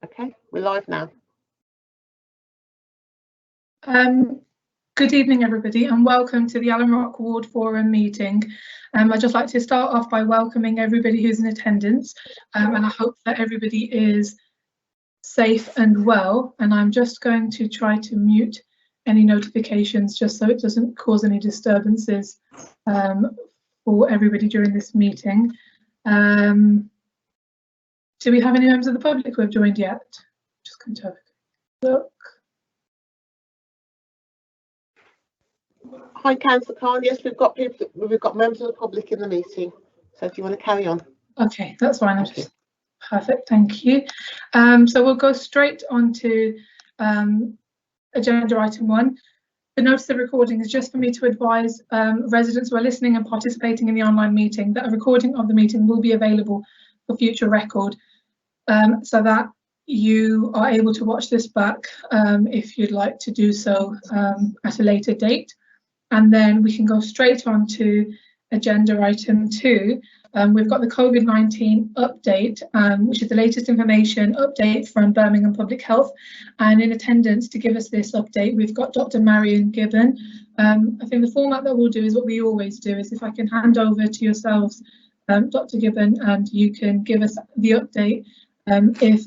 Okay, we're live now. Good evening, everybody, and welcome to the Alum Rock Ward Forum meeting. I'd just like to start off by welcoming everybody who's in attendance, and I hope that everybody is safe and well. And I'm just going to try to mute any notifications just so it doesn't cause any disturbances for everybody during this meeting. Do we have any members of the public who have joined yet? Just going to have a look. Hi, Councillor Khan. Yes, we've got people. We've got members of the public in the meeting. So if you want to carry on. Okay, that's fine. Perfect. Thank you. So we'll go straight on to agenda item 1. The notice of recording is just for me to advise residents who are listening and participating in the online meeting that a recording of the meeting will be available for future record, so that you are able to watch this back if you'd like to do so at a later date. And then we can go straight on to agenda item 2. We've got the COVID-19 update, which is the latest information update from Birmingham Public Health. And in attendance to give us this update, we've got Dr. Mariam Gibbon. I think the format that we'll do is what we always do, is if I can hand over to yourselves, Dr. Gibbon, and you can give us the update. If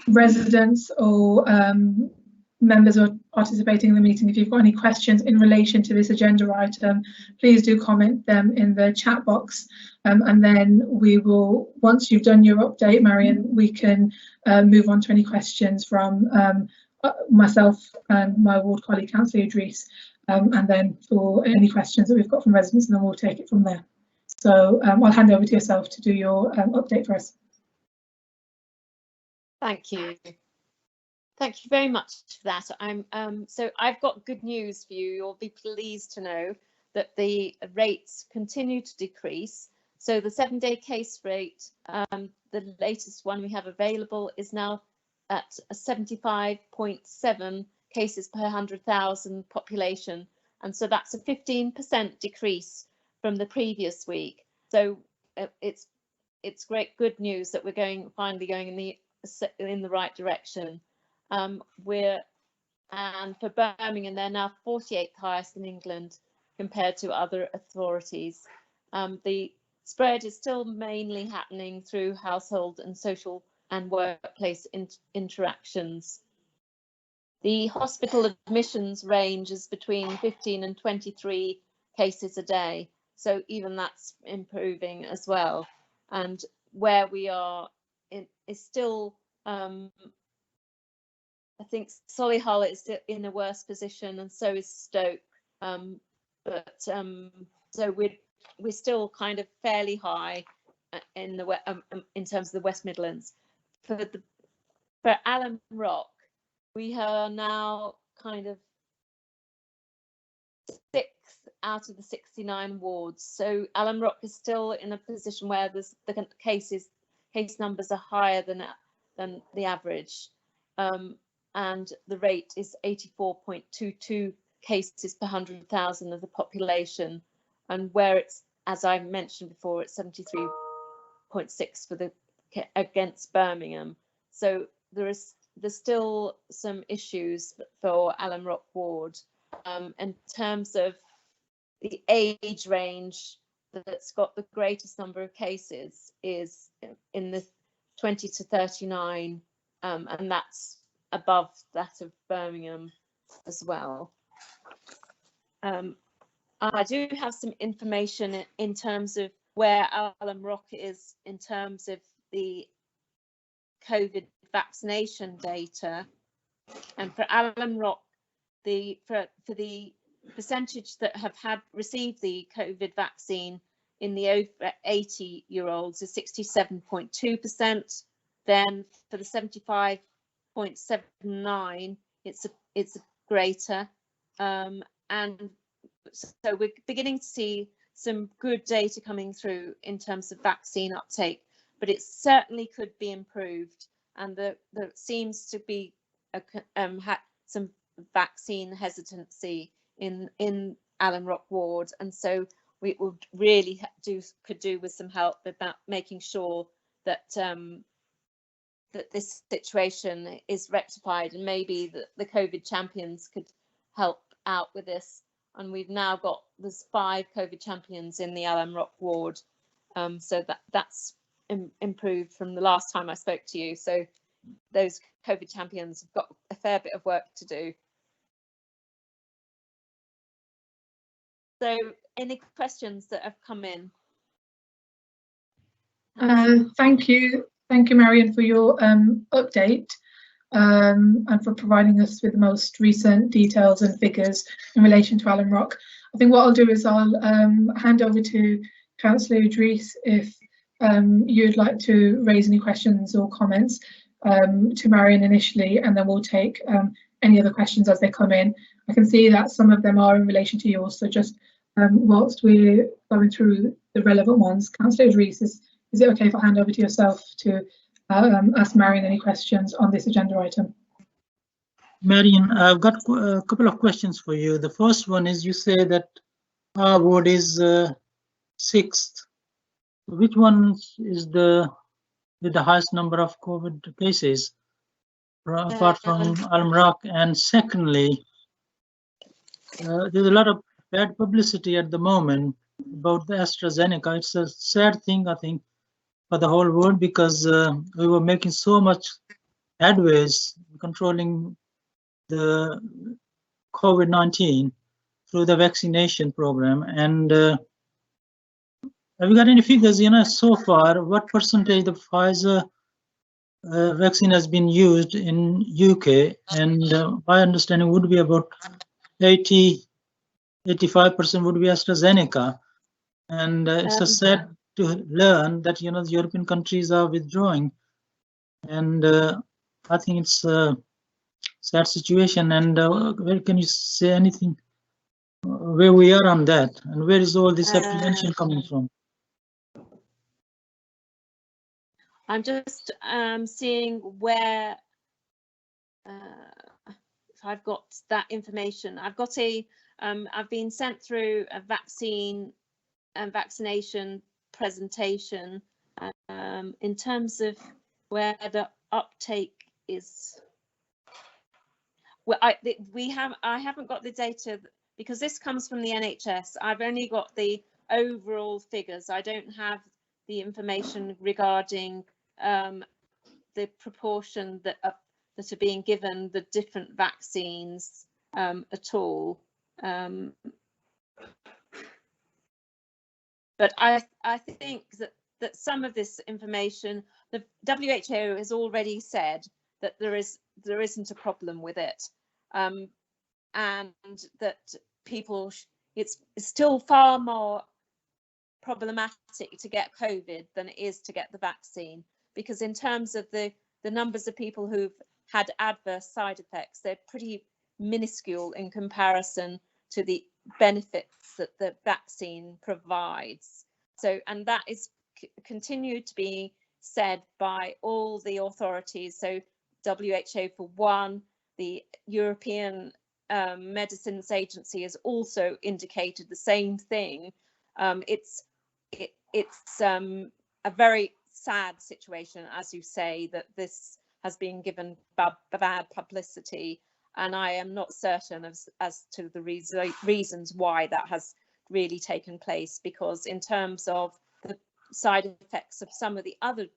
residents or members are participating in the meeting, if you've got any questions in relation to this agenda item, please do comment them in the chat box, and then we will, once you've done your update, Mariam, we can move on to any questions from myself and my ward colleague, Councillor Idris, and then for any questions that we've got from residents, and then we'll take it from there. So I'll hand over to yourself to do your update for us. Thank you. Thank you very much for that. So I've got good news for you. You'll be pleased to know that the rates continue to decrease. So the 7-day case rate, the latest one we have available, is now at 75.7 cases per 100,000 population. And so that's a 15% decrease from the previous week. So it's great good news that we're finally going in the right direction. And for Birmingham, they're now 48th highest in England compared to other authorities. The spread is still mainly happening through household and social and workplace interactions. The hospital admissions range is between 15 and 23 cases a day, so even that's improving as well. And where we are is still I think Solihull is in a worse position, and so is Stoke. So we're still kind of fairly high in terms of the West Midlands. For Alum Rock, we are now kind of 6th out of the 69 wards. So Alum Rock is still in a position where the case numbers are higher than the average. And the rate is 84.22 cases per 100,000 of the population, and where it's, as I mentioned before, it's 73.6 for against Birmingham. So there's still some issues for Alum Rock Ward. In terms of the age range that's got the greatest number of cases is in the 20 to 39, and that's above that of Birmingham as well. I do have some information in terms of where Alum Rock is in terms of the COVID vaccination data. And for Alum Rock, for the percentage that have received the COVID vaccine in the over 80-year-olds is 67.2%. Then for the 75.79, it's greater, and so we're beginning to see some good data coming through in terms of vaccine uptake, but it certainly could be improved, and there seems to be some vaccine hesitancy in Alum Rock Ward, and so we would really could do with some help about making sure that that this situation is rectified, and maybe the COVID champions could help out with this. And we've now got, there's 5 COVID champions in the Alum Rock ward, so that's improved from the last time I spoke to you. So those COVID champions have got a fair bit of work to do. So any questions that have come in? Thank you, Mariam, for your update and for providing us with the most recent details and figures in relation to Alum Rock. I think what I'll do is I'll hand over to Councillor Idris if you'd like to raise any questions or comments to Mariam initially, and then we'll take any other questions as they come in. I can see that some of them are in relation to yours, so just whilst we're going through the relevant ones, Councillor Idris, is it okay if I hand over to yourself to ask Mariam any questions on this agenda item? Mariam, I've got a couple of questions for you. The first one is, you say that our ward is 6th. Which one is with the highest number of COVID cases, apart from Alum Rock? And secondly, there's a lot of bad publicity at the moment about the AstraZeneca. It's a sad thing, I think, for the whole world, because we were making so much headways controlling the COVID-19 through the vaccination program. And have you got any figures, so far, what percentage of Pfizer vaccine has been used in UK? And my understanding would be about 85% would be AstraZeneca. And it's a sad to learn that, the European countries are withdrawing. And I think it's a sad situation. And where can you say anything, where we are on that? And where is all this apprehension coming from? I'm just seeing where if I've got that information. I've got I've been sent through a vaccine and vaccination presentation in terms of where the uptake is. Well, I haven't got the data because this comes from the NHS. I've only got the overall figures. I don't have the information regarding the proportion that are being given the different vaccines at all. But I think that some of this information, the WHO has already said that there isn't a problem with it, and that people, it's still far more problematic to get COVID than it is to get the vaccine, because in terms of the numbers of people who've had adverse side effects, they're pretty minuscule in comparison to the benefits that the vaccine provides. So, and that is continued to be said by all the authorities. So WHO for one, the European Medicines Agency has also indicated the same thing. It's a very sad situation, as you say, that this has been given bad publicity, and I am not certain as to the reasons why that has really taken place, because in terms of the side effects of some of the other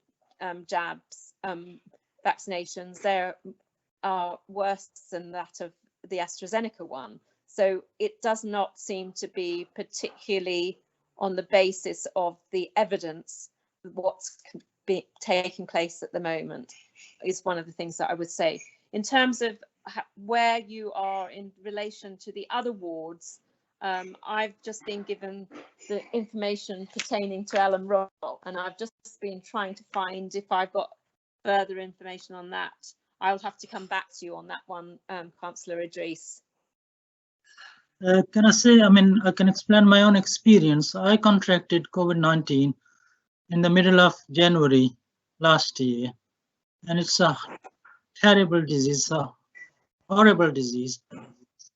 jabs, vaccinations, they are worse than that of the AstraZeneca one. So it does not seem to be particularly on the basis of the evidence. What's taking place at the moment is one of the things that I would say. In terms of where you are in relation to the other wards, I've just been given the information pertaining to Alum Rock, and I've just been trying to find if I've got further information on that. I'll have to come back to you on that one, Councillor Idris. Can I say, I can explain my own experience. I contracted COVID-19 in the middle of January last year, and it's a terrible disease, a horrible disease.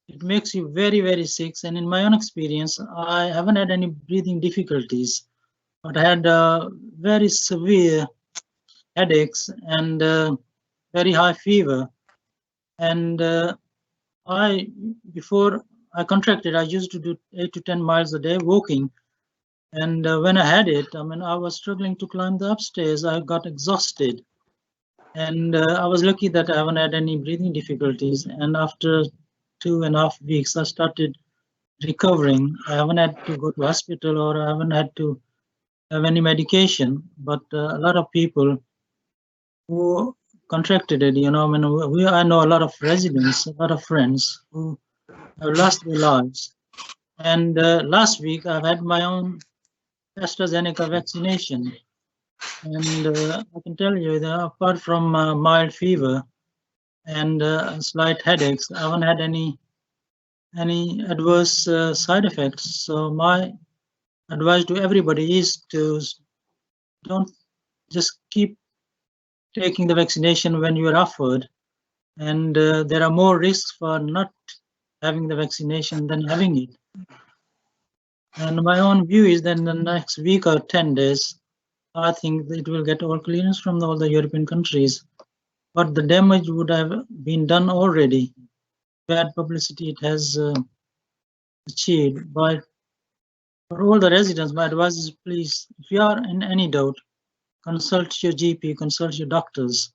It makes you very, very sick. And in my own experience, I haven't had any breathing difficulties, but I had very severe headaches and very high fever. And before I contracted, I used to do 8 to 10 miles a day walking. And when I had it, I mean, I was struggling to climb the upstairs. I got exhausted. And I was lucky that I haven't had any breathing difficulties. And after 2.5 weeks, I started recovering. I haven't had to go to hospital or I haven't had to have any medication. But a lot of people who contracted it, I mean, I know a lot of residents, a lot of friends who have lost their lives. And last week, I've had my own AstraZeneca vaccination. And I can tell you that apart from mild fever and slight headaches, I haven't had any adverse side effects. So my advice to everybody is to don't just keep taking the vaccination when you are offered. And there are more risks for not having the vaccination than having it. And my own view is that in the next week or 10 days, I think it will get all clearance from all the European countries. But the damage would have been done already. Bad publicity it has achieved. But for all the residents, my advice is please, if you are in any doubt, consult your GP, consult your doctors,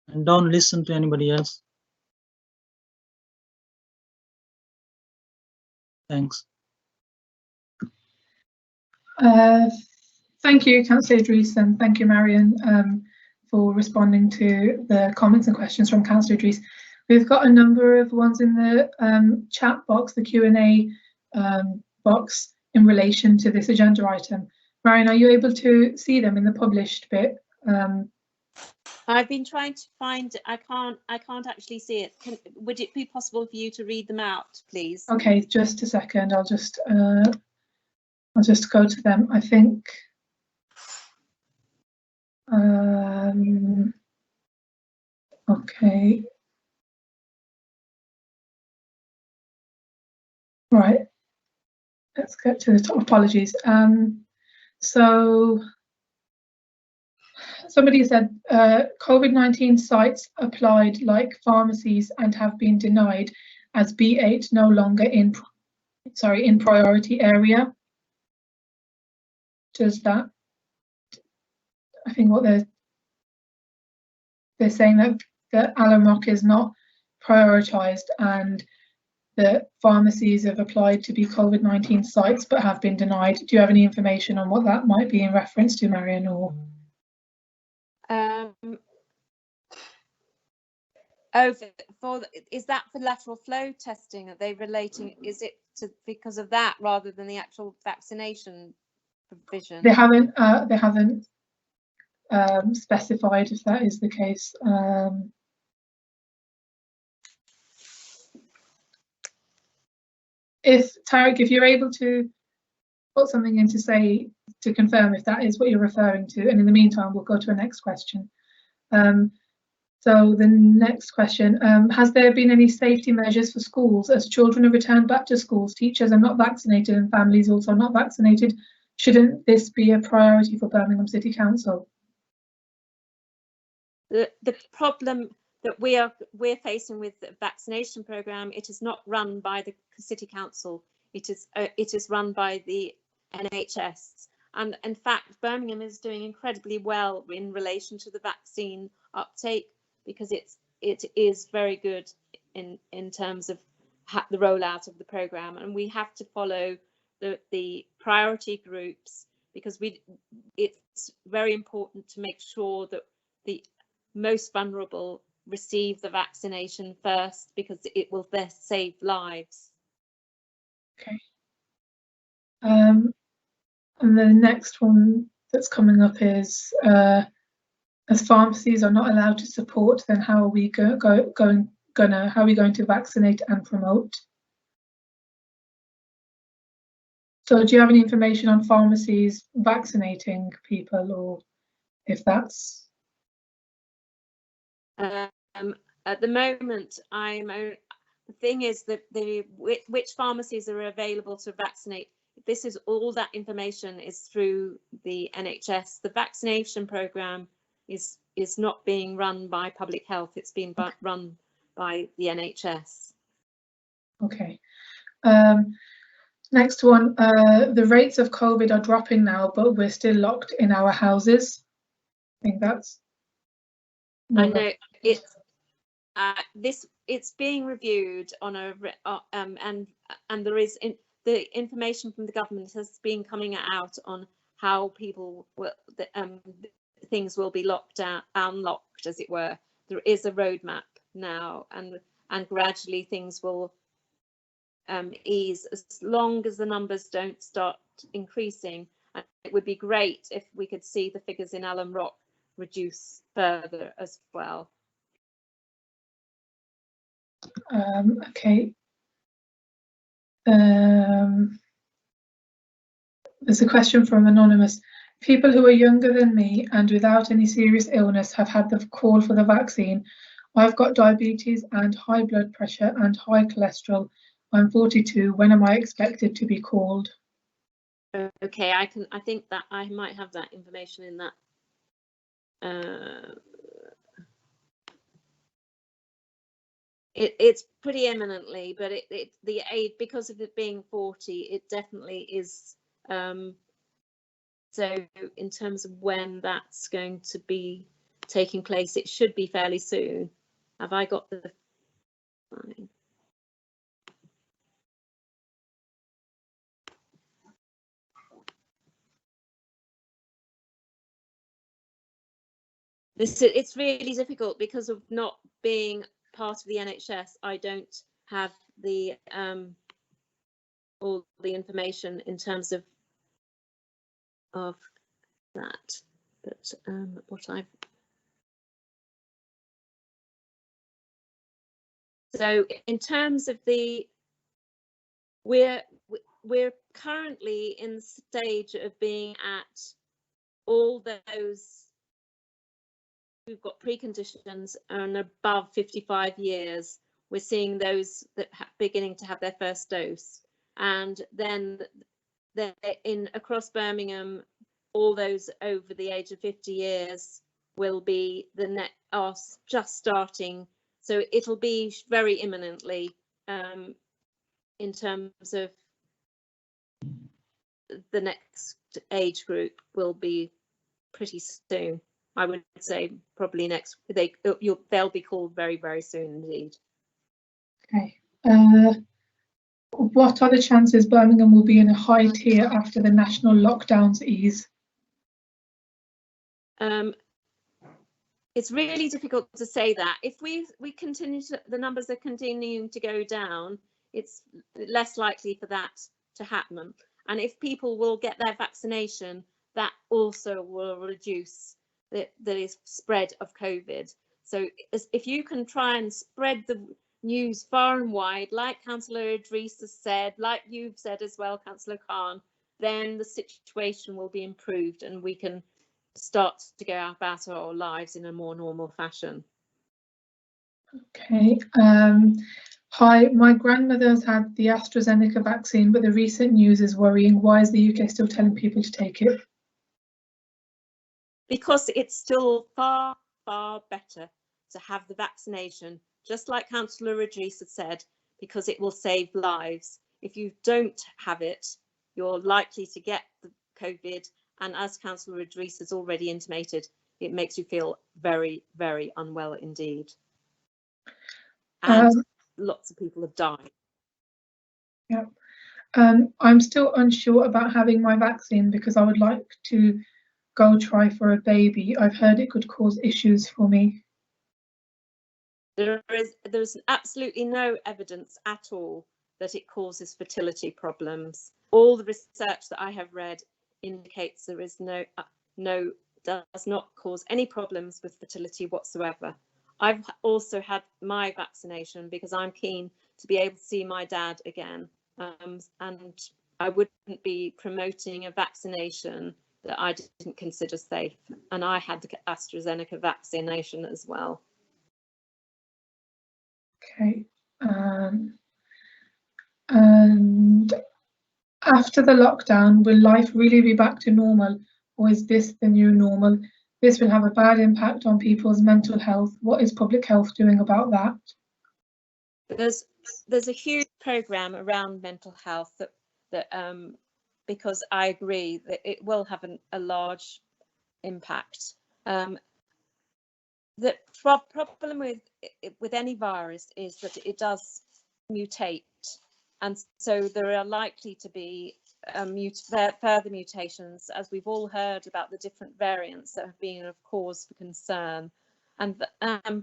and don't listen to anybody else. Thanks. Thank you, Councillor Idris, and thank you, Mariam, for responding to the comments and questions from Councillor Idris. We've got a number of ones in the chat box, the Q&A box, in relation to this agenda item. Mariam, are you able to see them in the published bit? I've been trying to find. I can't actually see it. Would it be possible for you to read them out, please? Okay, just a second. I'll just go to them. I think. Okay. Right. Let's get to the top. Apologies. So somebody said COVID-19 sites applied like pharmacies and have been denied as B8 no longer in priority area. Does that? I think what they're saying that Alum is not prioritised and the pharmacies have applied to be COVID-19 sites but have been denied. Do you have any information on what that might be in reference to, Mariam? Or is that for lateral flow testing? Are they relating? Is it because of that rather than the actual vaccination provision? They haven't specified if that is the case. If Tariq, if you're able to put something in to say to confirm if that is what you're referring to, and in the meantime we'll go to a next question. So the next question, has there been any safety measures for schools as children have returned back to schools, teachers are not vaccinated and families also not vaccinated? Shouldn't this be a priority for Birmingham City Council? The problem that we're facing with the vaccination programme, it is not run by the City Council. It is run by the NHS, and in fact Birmingham is doing incredibly well in relation to the vaccine uptake because it is very good in terms of the rollout of the programme, and we have to follow the priority groups because it's very important to make sure that the most vulnerable receive the vaccination first because it will best save lives. Okay. And the next one that's coming up is as pharmacies are not allowed to support, then how are we going to vaccinate and promote? So do you have any information on pharmacies vaccinating people, or if that's? At the moment, the thing is that which pharmacies are available to vaccinate. This is all that information is through the NHS. The vaccination programme is not being run by public health. It's being run by the NHS. Okay. Next one, the rates of COVID are dropping now, but we're still locked in our houses. I think that's. I know it's being reviewed on a and there is the information from the government has been coming out on how people will things will be locked down, unlocked, as it were. There is a roadmap now, and gradually things will ease as long as the numbers don't start increasing. And it would be great if we could see the figures in Alum Rock reduce further as well. Okay. There's a question from Anonymous. People who are younger than me and without any serious illness have had the call for the vaccine. I've got diabetes and high blood pressure and high cholesterol. I'm 42. When am I expected to be called? Okay, I think that I might have that information in that. It's pretty imminently, but the age, because of it being 40, it definitely is. So in terms of when that's going to be taking place, it should be fairly soon. Have I got the fine? It's really difficult because of not being part of the NHS. I don't have the all the information in terms of that, but what I've so in terms of the we're currently in the stage of being at all those who've got preconditions and above 55 years. We're seeing those that beginning to have their first dose, and then in across Birmingham, all those over the age of 50 years will be are just starting. So it'll be very imminently in terms of the next age group will be pretty soon. I would say probably next. They'll be called very, very soon indeed. Okay. What are the chances Birmingham will be in a high tier after the national lockdowns ease? It's really difficult to say that. If we continue to, the numbers are continuing to go down, it's less likely for that to happen. And if people will get their vaccination, that also will reduce the spread of COVID. So if you can try and spread the news far and wide, like Councillor Idris has said, like you've said as well, Councillor Khan, then the situation will be improved and we can start to go about our lives in a more normal fashion. Okay. Hi, my grandmother's had the AstraZeneca vaccine, but the recent news is worrying. Why is the UK still telling people to take it? Because it's still far, far better to have the vaccination, just like Councillor Idris had said, because it will save lives. If you don't have it, you're likely to get the COVID, and as Councillor Idris has already intimated, it makes you feel very, very unwell indeed. And lots of people have died. Yeah. I'm still unsure about having my vaccine because I would like to go try for a baby. I've heard it could cause issues for me. There's absolutely no evidence at all that it causes fertility problems. All the research that I have read indicates there is does not cause any problems with fertility whatsoever. I've also had my vaccination because I'm keen to be able to see my dad again, and I wouldn't be promoting a vaccination that I didn't consider safe, and I had the AstraZeneca vaccination as well. Okay. And after the lockdown, will life really be back to normal, or is this the new normal? This will have a bad impact on people's mental health. What is public health doing about that? There's a huge program around mental health that because I agree that it will have a large impact. The problem with any virus is that it does mutate, and so there are likely to be further mutations, as we've all heard about the different variants that have been of cause for concern. And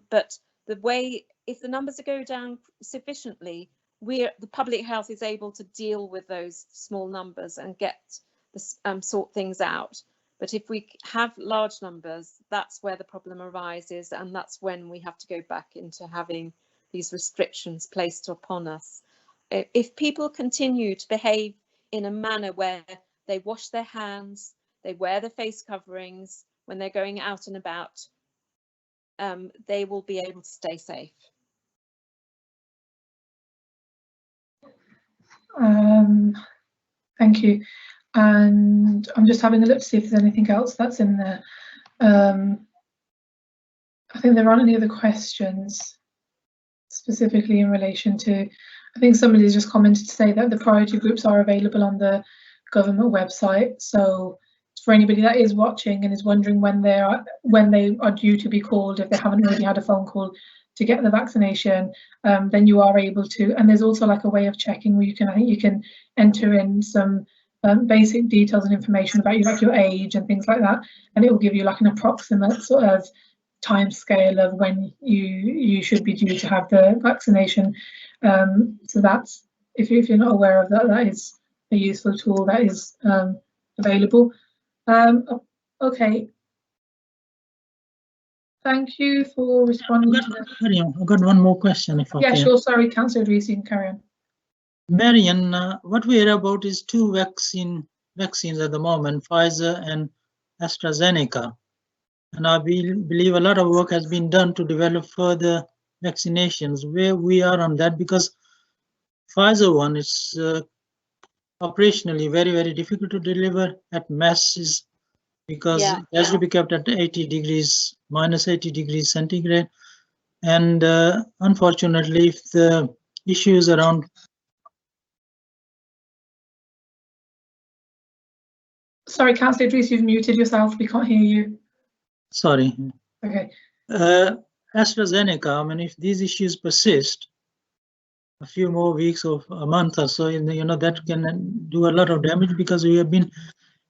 but the way, if the numbers go down sufficiently, the public health is able to deal with those small numbers and sort things out. But if we have large numbers, that's where the problem arises, and that's when we have to go back into having these restrictions placed upon us. If people continue to behave in a manner where they wash their hands, they wear the face coverings when they're going out and about, they will be able to stay safe. Thank you. And I'm just having a look to see if there's anything else that's in there. I think there aren't any other questions specifically in relation to, I think somebody's just commented to say that the priority groups are available on the government website. So for anybody that is watching and is wondering when they are due to be called, if they haven't already had a phone call to get the vaccination, then you are able to. And there's also like a way of checking where I think you can enter in some basic details and information about you, like your age and things like that, and it will give you like an approximate sort of time scale of when you should be due to have the vaccination. So that's, if you're not aware of that, that is a useful tool that is available. Okay. Thank you for responding to that. Mariam, I've got one more question, if I can. Yeah, sure. Sorry, Councillor Idris, you can carry on. Mariam, what we hear about is two vaccines at the moment, Pfizer and AstraZeneca. And I believe a lot of work has been done to develop further vaccinations. Where we are on that, because Pfizer one is operationally very, very difficult to deliver at masses, because it has to be kept at minus 80 degrees centigrade. And unfortunately, if the issues around... Sorry, Councillor Idris, you've muted yourself. We can't hear you. Sorry. Okay. AstraZeneca, I mean, if these issues persist a few more weeks or a month or so, that can do a lot of damage, because we have been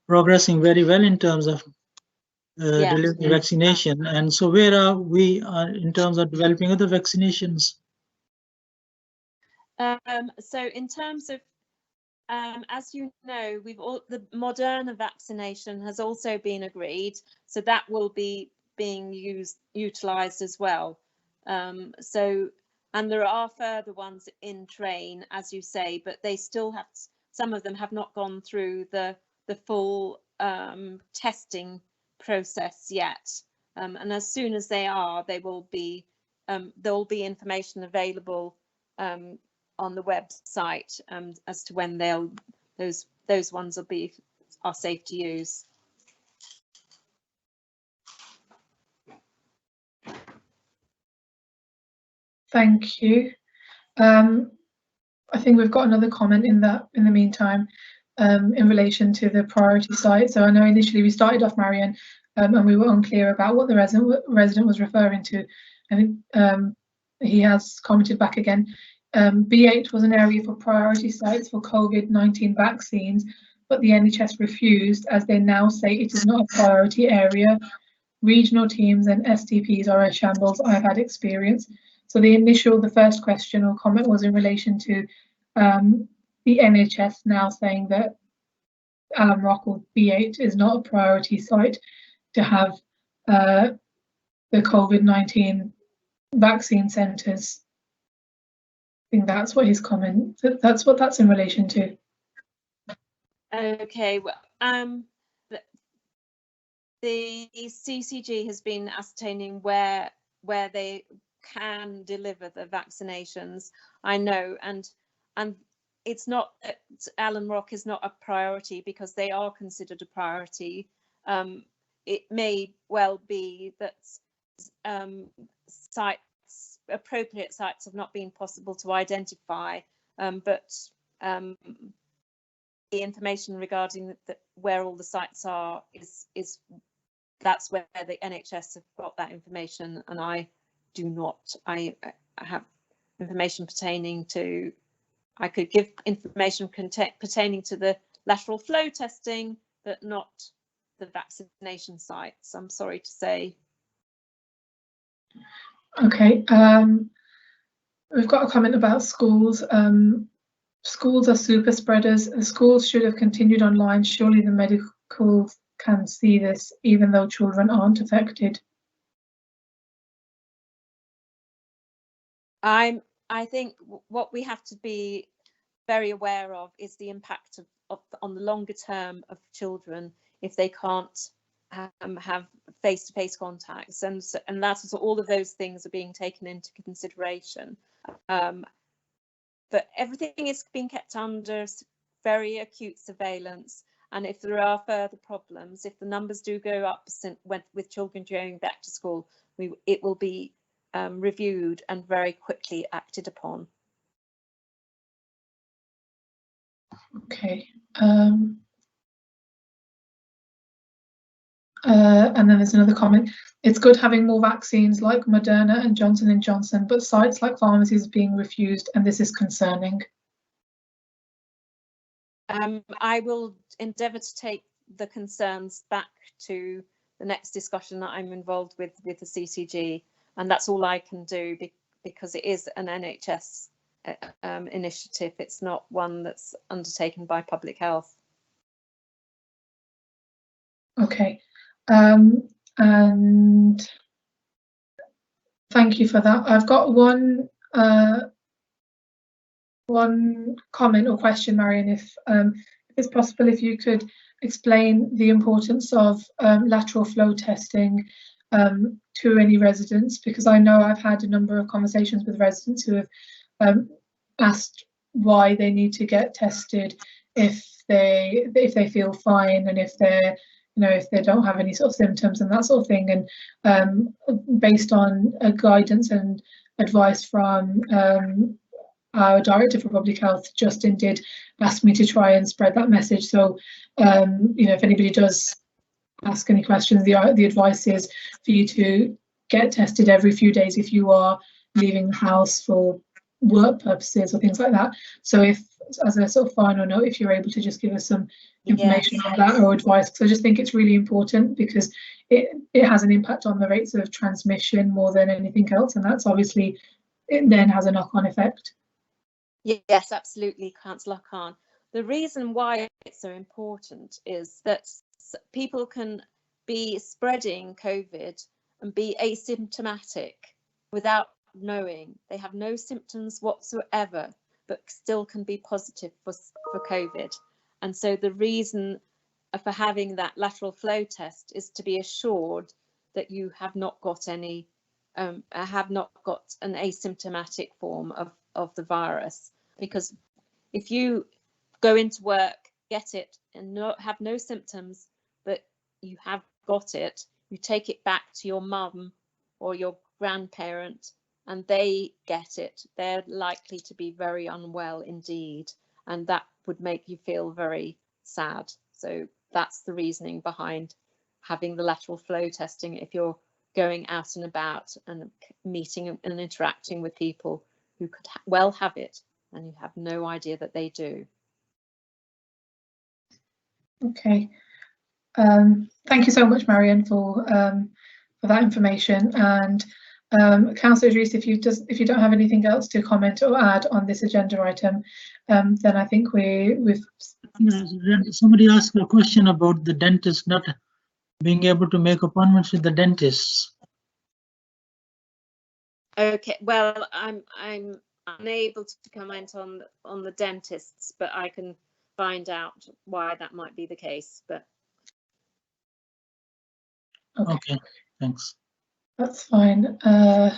progressing very well in terms of delivering vaccination. And so where are we in terms of developing other vaccinations? So in terms of, as you know, the Moderna vaccination has also been agreed, so that will be being utilised as well. And there are further ones in train, as you say, but they still have, some of them have not gone through the full testing process yet. And as soon as they are, there will be information available on the website as to when those ones are safe to use. Thank you. I think we've got another comment in the meantime in relation to the priority site. So I know initially we started off, Mariam, and we were unclear about what the resident was referring to. And he has commented back again. B8 was an area for priority sites for COVID-19 vaccines, but the NHS refused, as they now say it is not a priority area. Regional teams and STPs are a shambles. I've had experience. So the first question or comment was in relation to the NHS now saying that Alum or B8 is not a priority site to have the COVID-19 vaccine centres. I think that's what his comment, that's what that's in relation to. Okay, well, the CCG has been ascertaining where they can deliver the vaccinations. I know, and it's not, Alum Rock is not a priority because they are considered a priority. it may well be that appropriate sites have not been possible to identify, but the information regarding where all the sites are is that's where the NHS have got that information, and I do not. I have information pertaining to. I could give information pertaining to the lateral flow testing, but not the vaccination sites, I'm sorry to say. Okay, we've got a comment about schools. Schools are super spreaders. The schools should have continued online. Surely the medical can see this, even though children aren't affected. I think what we have to be very aware of is the impact on the longer term of children if they can't have face-to-face contacts, and that is all of those things are being taken into consideration. But everything is being kept under very acute surveillance, and if there are further problems, if the numbers do go up with children going back to school, it will be reviewed and very quickly acted upon. Okay. And then there's another comment. It's good having more vaccines like Moderna and Johnson & Johnson, but sites like pharmacies are being refused, and this is concerning. I will endeavour to take the concerns back to the next discussion that I'm involved with the CCG, and that's all I can do because it is an NHS initiative. It's not one that's undertaken by public health. Okay, and thank you for that. I've got one comment or question, Mariam, if it's possible, if you could explain the importance of lateral flow testing to any residents, because I know I've had a number of conversations with residents who have asked why they need to get tested if they feel fine, and if they're, you know, if they don't have any sort of symptoms and that sort of thing. And based on guidance and advice from our Director for Public Health, Justin, did ask me to try and spread that message. So, you know, if anybody does ask any questions, the advice is for you to get tested every few days if you are leaving the house for work purposes or things like that. So if, as a sort of final note, if you're able to just give us some information on that or advice, because I just think it's really important, because it has an impact on the rates of transmission more than anything else, and that's obviously, it then has a knock-on effect. Yes, absolutely, Councillor Khan. The reason why it's so important is that people can be spreading COVID and be asymptomatic without knowing. They have no symptoms whatsoever, but still can be positive for COVID. And so the reason for having that lateral flow test is to be assured that you have not got any, have not got an asymptomatic form of the virus. Because if you go into work, get it, and have no symptoms, but you have got it, you take it back to your mum or your grandparent and they get it, they're likely to be very unwell indeed, and that would make you feel very sad. So that's the reasoning behind having the lateral flow testing if you're going out and about and meeting and interacting with people who could well have it and you have no idea that they do. Okay, thank you so much, Mariam, for that information. And Councillor Idris, if you don't have anything else to comment or add on this agenda item, then I think we've. Somebody asked a question about the dentist not being able to make appointments with the dentists. Okay, well, I'm unable to comment on the dentists, but I can find out why that might be the case. But okay, thanks. That's fine. Sorry,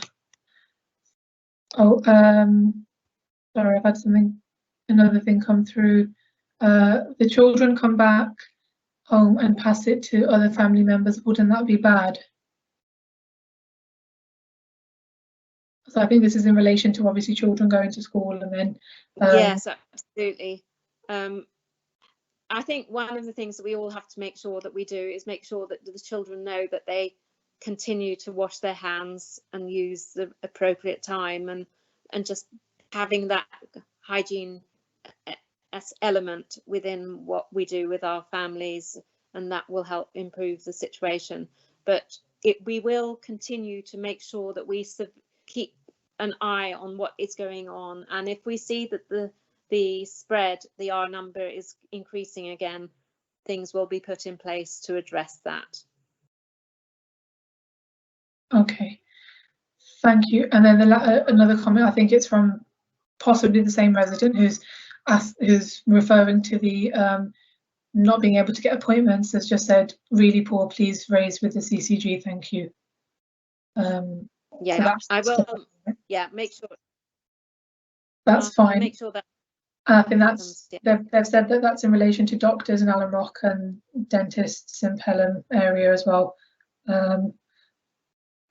I've had another thing come through. The children come back home and pass it to other family members, wouldn't that be bad? So I think this is in relation to obviously children going to school and then. Yes, absolutely. I think one of the things that we all have to make sure that we do is make sure that the children know that they continue to wash their hands and use the appropriate time, and just having that hygiene as element within what we do with our families, and that will help improve the situation. But we will continue to make sure that we keep an eye on what is going on, and if we see that the spread, the R number is increasing again, things will be put in place to address that. Okay, thank you. And then another comment, I think it's from possibly the same resident who's referring to the not being able to get appointments, has just said, really poor, please raise with the CCG, thank you. Yeah, so I will. Yeah, make sure. That's fine. Make sure that. I think that's, they've said that that's in relation to doctors in Alum Rock and dentists in Pelham area as well.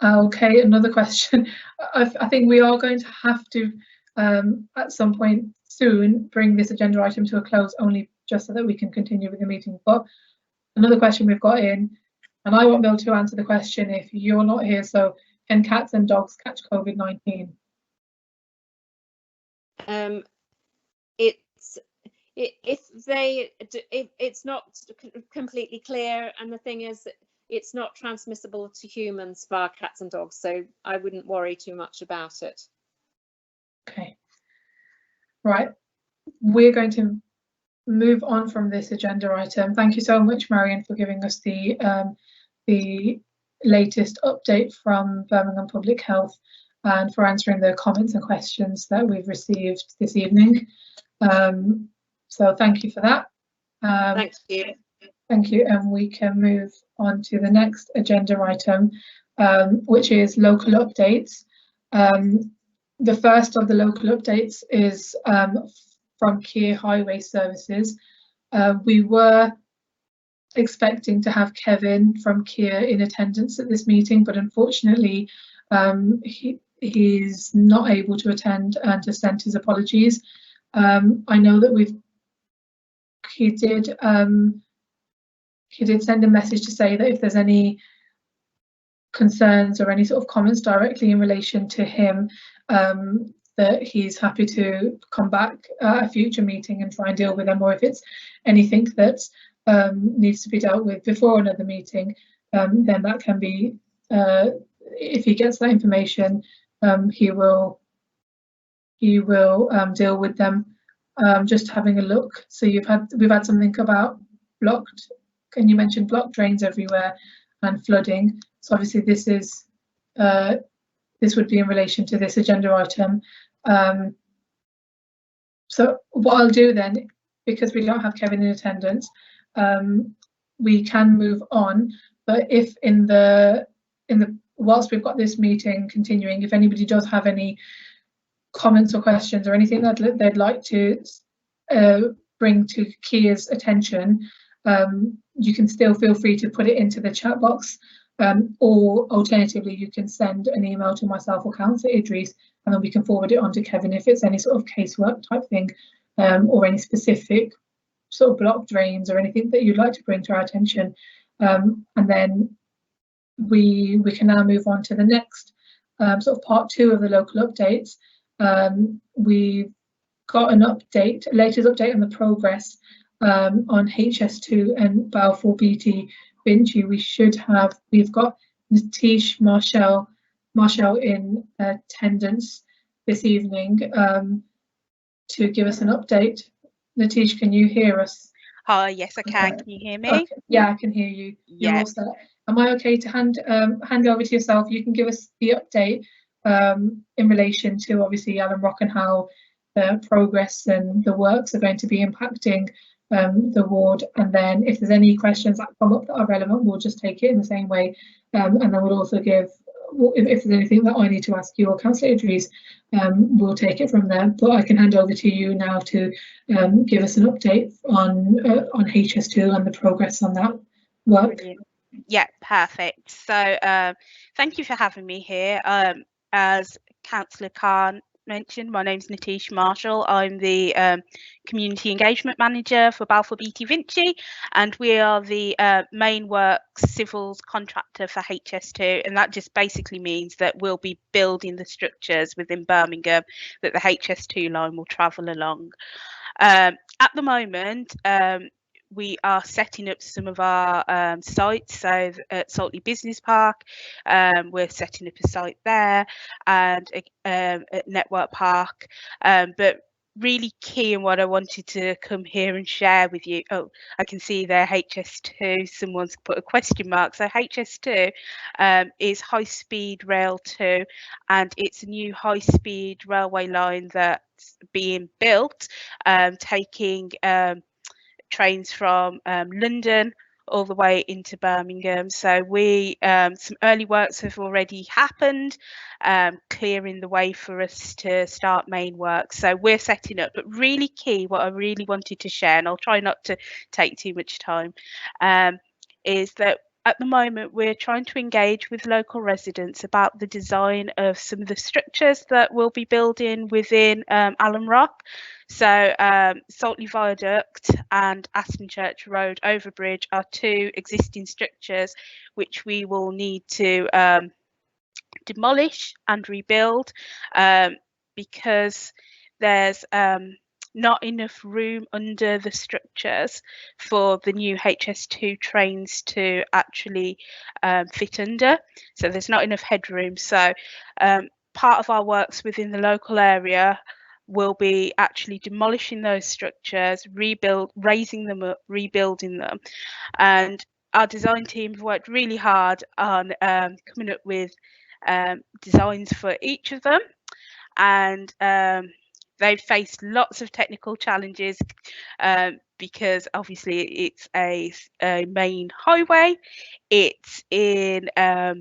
Okay, another question. I think we are going to have to at some point soon bring this agenda item to a close, only just so that we can continue with the meeting. But another question we've got in, and I won't be able to answer the question if you're not here. So, can cats and dogs catch COVID-19? It's not completely clear, and the thing is, it's not transmissible to humans via cats and dogs, so I wouldn't worry too much about it. Okay, right, we're going to move on from this agenda item. Thank you so much, Mariam, for giving us the latest update from Birmingham Public Health and for answering the comments and questions that we've received this evening. So thank you for that. Thank you. Thank you, and we can move on to the next agenda item, which is local updates. The first of the local updates is from Cllr Highway Services. We were expecting to have Kevin from Cllr in attendance at this meeting, but unfortunately he's not able to attend and has sent his apologies. I know that he did send a message to say that if there's any concerns or any sort of comments directly in relation to him, that he's happy to come back at a future meeting and try and deal with them, or if it's anything that needs to be dealt with before another meeting, then that can be, if he gets that information, he will deal with them. Just having a look, so we've had something about blocked, and you mentioned blocked drains everywhere and flooding, so obviously this is this would be in relation to this agenda item. So what I'll do then, because we don't have Kevin in attendance, we can move on, but if in the whilst we've got this meeting continuing, if anybody does have any comments or questions or anything that they'd like to bring to Cllr's attention, you can still feel free to put it into the chat box, or alternatively you can send an email to myself or Councillor Idris, and then we can forward it on to Kevin if it's any sort of casework type thing, or any specific sort of block drains or anything that you'd like to bring to our attention. And then we can now move on to the next sort of part 2 of the local updates. We've got an update, latest update on the progress on HS2 and Balfour BT Vinci. We've got Natish Marshall in attendance this evening to give us an update. Natish, can you hear us? Hi, yes I can. Can you hear me? Okay. Yeah, I can hear you. You're all set. Am I okay to hand over to yourself? You can give us the update in relation to obviously Alum Rock and how the progress and the works are going to be impacting the ward, and then if there's any questions that come up that are relevant, we'll just take it in the same way, and then we'll also give if there's anything that I need to ask you or Councillor Idris, we'll take it from there. But I can hand over to you now to give us an update on HS2 and the progress on that work. Brilliant. Yeah, perfect. So thank you for having me here. As Councillor Khan mentioned, my name's Natish Marshall. I'm the Community Engagement Manager for Balfour Beatty Vinci, and we are the main works civils contractor for HS2, and that just basically means that we'll be building the structures within Birmingham that the HS2 line will travel along. At the moment, we are setting up some of our sites. So at Saltley Business Park, we're setting up a site there, and at Network Park. But really key and what I wanted to come here and share with you. Oh, I can see there HS2, someone's put a question mark. So HS2 is High Speed Rail 2, and it's a new high speed railway line that's being built, taking trains from London all the way into Birmingham. So we some early works have already happened, clearing the way for us to start main work. So we're setting up, but really key, what I really wanted to share, and I'll try not to take too much time, is that at the moment we're trying to engage with local residents about the design of some of the structures that we'll be building within Alum Rock. So Saltley Viaduct and Aston Church Road overbridge are two existing structures which we will need to demolish and rebuild because there's not enough room under the structures for the new HS2 trains to actually fit under. So there's not enough headroom. So part of our works within the local area will be actually demolishing those structures, raising them up, rebuilding them. And our design team have worked really hard on coming up with designs for each of them. And they've faced lots of technical challenges because obviously it's a main highway. It's in a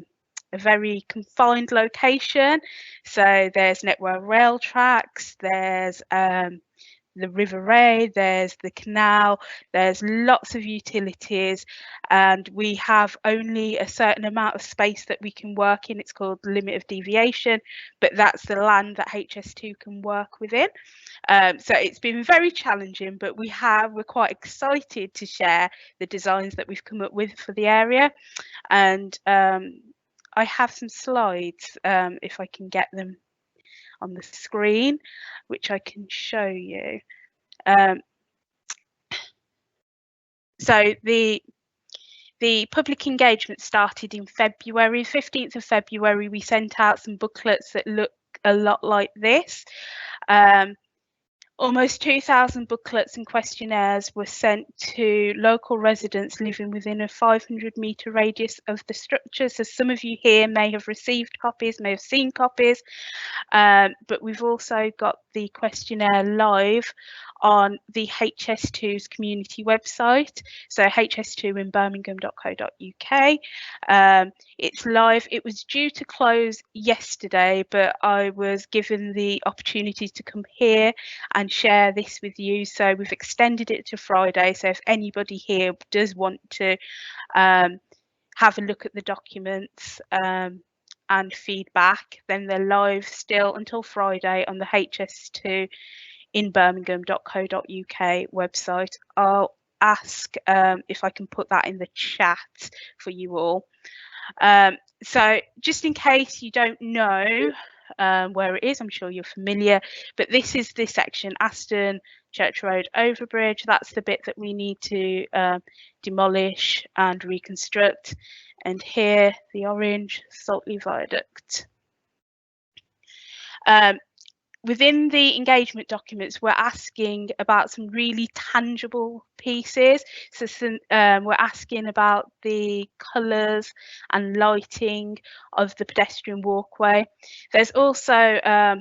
very confined location. So there's Network Rail tracks, there's the River Ray, there's the canal, there's lots of utilities, and we have only a certain amount of space that we can work in. It's called the limit of deviation, but that's the land that HS2 can work within. So it's been very challenging, but we're quite excited to share the designs that we've come up with for the area. And I have some slides, if I can get them on the screen, which I can show you. So the public engagement started in February, 15th of February. We sent out some booklets that look a lot like this. Almost 2,000 booklets and questionnaires were sent to local residents living within a 500-metre radius of the structure. So some of you here may have received copies, may have seen copies, but we've also got the questionnaire live on the HS2's community website, so hs2inbirmingham.co.uk. It's live. It was due to close yesterday, but I was given the opportunity to come here and share this with you, so we've extended it to Friday. So if anybody here does want to have a look at the documents and feedback, then they're live still until Friday on the HS2 in birmingham.co.uk website. I'll ask if I can put that in the chat for you all. So just in case you don't know where it is, I'm sure you're familiar, but this is this section, Aston Church Road overbridge. That's the bit that we need to demolish and reconstruct. And here, the orange Saltley Viaduct. Within the engagement documents, we're asking about some really tangible pieces. So we're asking about the colours and lighting of the pedestrian walkway. There's also a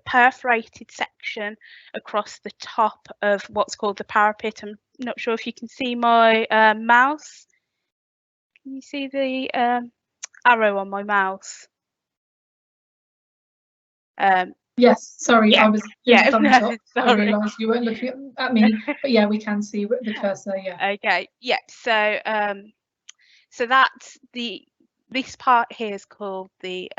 perforated section across the top of what's called the parapet. I'm not sure if you can see my mouse. Can you see the arrow on my mouse. Yes, sorry, Yeah, I was yeah, just thumbs no, up. I sorry. realised you weren't looking at me, but yeah, we can see the cursor. Yeah. Okay, yeah. So so that's this part here is called the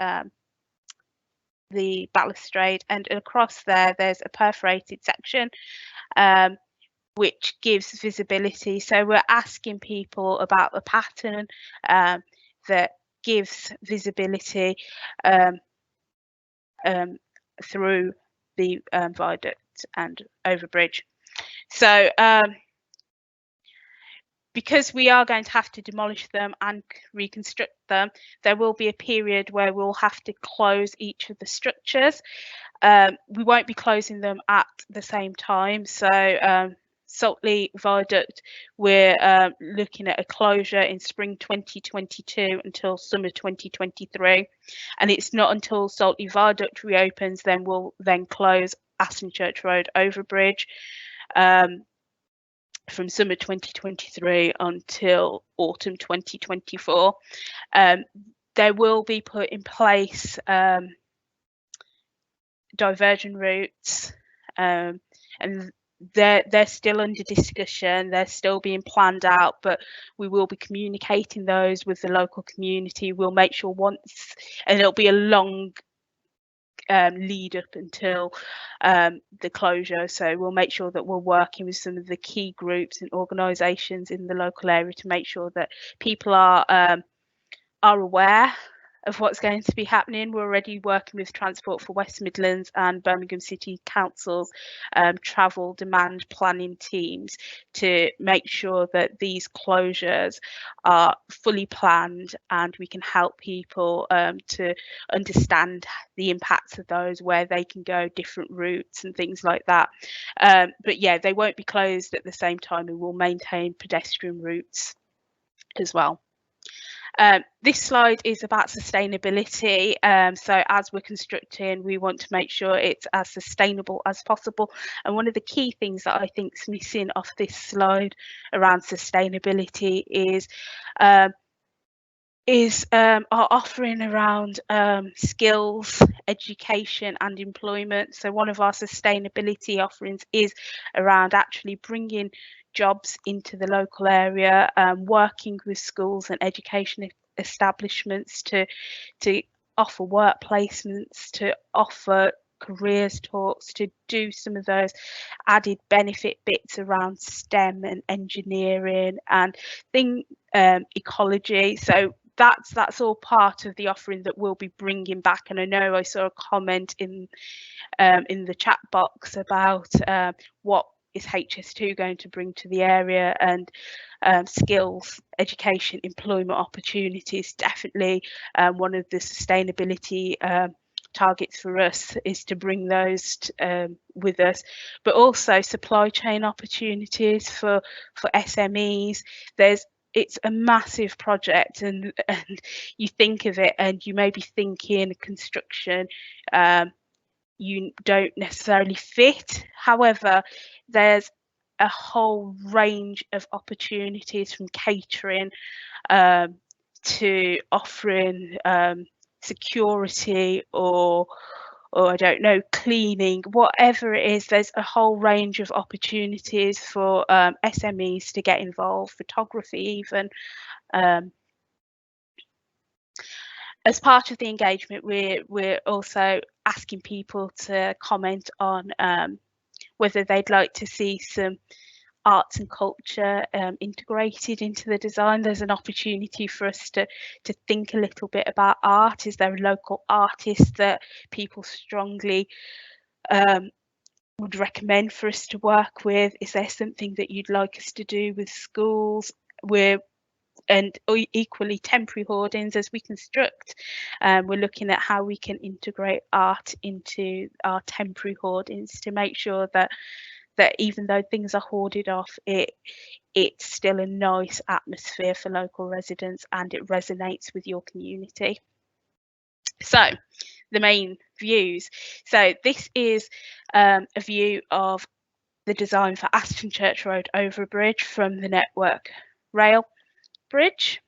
balustrade, and across there's a perforated section which gives visibility. So we're asking people about the pattern that gives visibility through the viaduct and overbridge. So because we are going to have to demolish them and reconstruct them, there will be a period where we'll have to close each of the structures. We won't be closing them at the same time. So Cllr Viaduct, we're looking at a closure in spring 2022 until summer 2023. And it's not until Cllr Viaduct reopens, then we'll then close Aston Church Road overbridge. From summer 2023 until autumn 2024. There will be put in place diversion routes, and they're still under discussion. They're still being planned out, but we will be communicating those with the local community. We'll make sure once, and it'll be a long lead up until the closure, so we'll make sure that we're working with some of the key groups and organisations in the local area to make sure that people are aware of what's going to be happening. We're already working with Transport for West Midlands and Birmingham City Council's travel demand planning teams to make sure that these closures are fully planned and we can help people to understand the impacts of those, where they can go different routes and things like that. But yeah, they won't be closed at the same time, and we'll maintain pedestrian routes as well. This slide is about sustainability. So as we're constructing, we want to make sure it's as sustainable as possible. And one of the key things that I think is missing off this slide around sustainability is our offering around skills, education and employment. So one of our sustainability offerings is around actually bringing jobs into the local area, working with schools and education establishments to offer work placements, to offer careers talks, to do some of those added benefit bits around STEM and engineering and ecology. So that's all part of the offering that we'll be bringing back. And I know I saw a comment in the chat box about what is HS2 going to bring to the area, and skills, education, employment opportunities. Definitely one of the sustainability targets for us is to bring those with us, but also supply chain opportunities for SMEs. It's a massive project, and you think of it and you may be thinking construction, you don't necessarily fit. However, there's a whole range of opportunities, from catering to offering security or I don't know, cleaning, whatever it is. There's a whole range of opportunities for SMEs to get involved, photography even. As part of the engagement, we're also asking people to comment on whether they'd like to see some arts and culture integrated into the design. There's an opportunity for us to think a little bit about art. Is there a local artist that people strongly would recommend for us to work with? Is there something that you'd like us to do with schools? And equally temporary hoardings as we construct. We're looking at how we can integrate art into our temporary hoardings to make sure that even though things are hoarded off, it's still a nice atmosphere for local residents and it resonates with your community. So the main views. So this is a view of the design for Aston Church Road overbridge from the Network Rail bridge.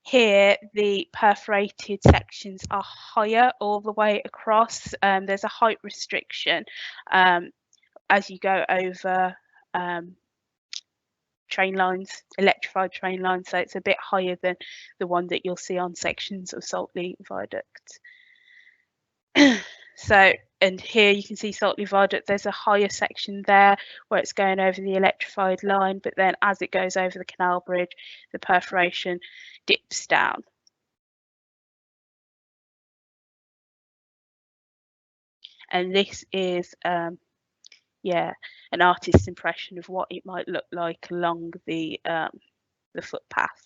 here the perforated sections are higher all the way across. There's a height restriction as you go over train lines, electrified train lines, so it's a bit higher than the one that you'll see on sections of Saltley Viaduct. So, and here you can see Saltley Viaduct, there's a higher section there where it's going over the electrified line, but then as it goes over the canal bridge, the perforation dips down. And this is, yeah, an artist's impression of what it might look like along the footpath.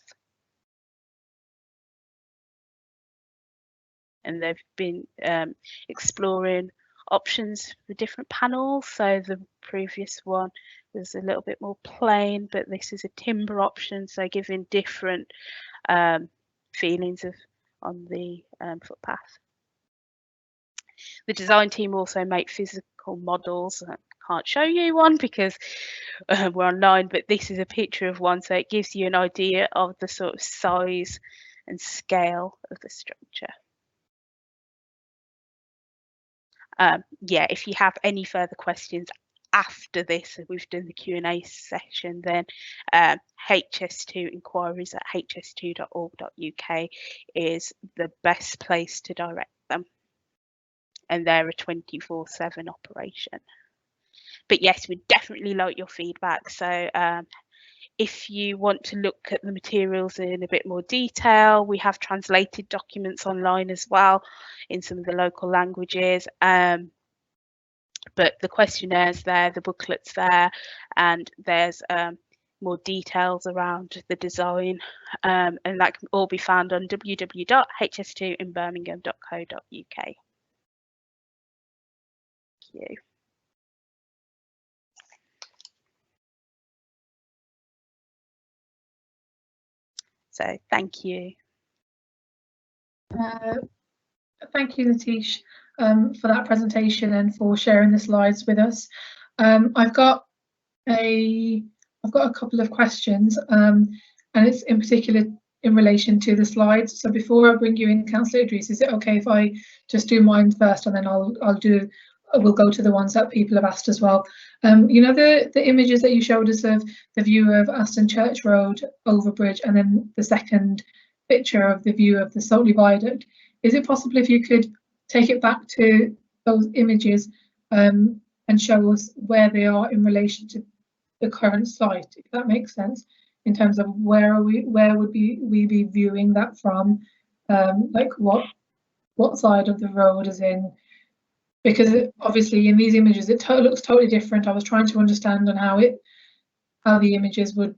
And they've been exploring options for different panels. So the previous one was a little bit more plain, but this is a timber option, so giving different feelings on the footpath. The design team also make physical models. I can't show you one because we're online, but this is a picture of one, so it gives you an idea of the sort of size and scale of the structure. Yeah, if you have any further questions after this, we've done the Q&A session, then HS2 inquiries at hs2.org.uk is the best place to direct them. And they're a 24/7 operation. But yes, we'd definitely like your feedback. So if you want to look at the materials in a bit more detail, we have translated documents online as well in some of the local languages. But the questionnaires there, the booklets there, and there's more details around the design, and that can all be found on www.hs2inbirmingham.co.uk. Thank you. So thank you. Thank you, Nitish, for that presentation and for sharing the slides with us. I've got a couple of questions, and it's in particular in relation to the slides. So before I bring you in, Councillor Idris, is it okay if I just do mine first, and then we'll go to the ones that people have asked as well. You know, the images that you showed us of the view of Aston Church Road overbridge, and then the second picture of the view of the Saltley Viaduct. Is it possible if you could take it back to those images and show us where they are in relation to the current site, if that makes sense, in terms of where would we be viewing that from, like what side of the road is in? Because obviously in these images it looks totally different. I was trying to understand on how the images would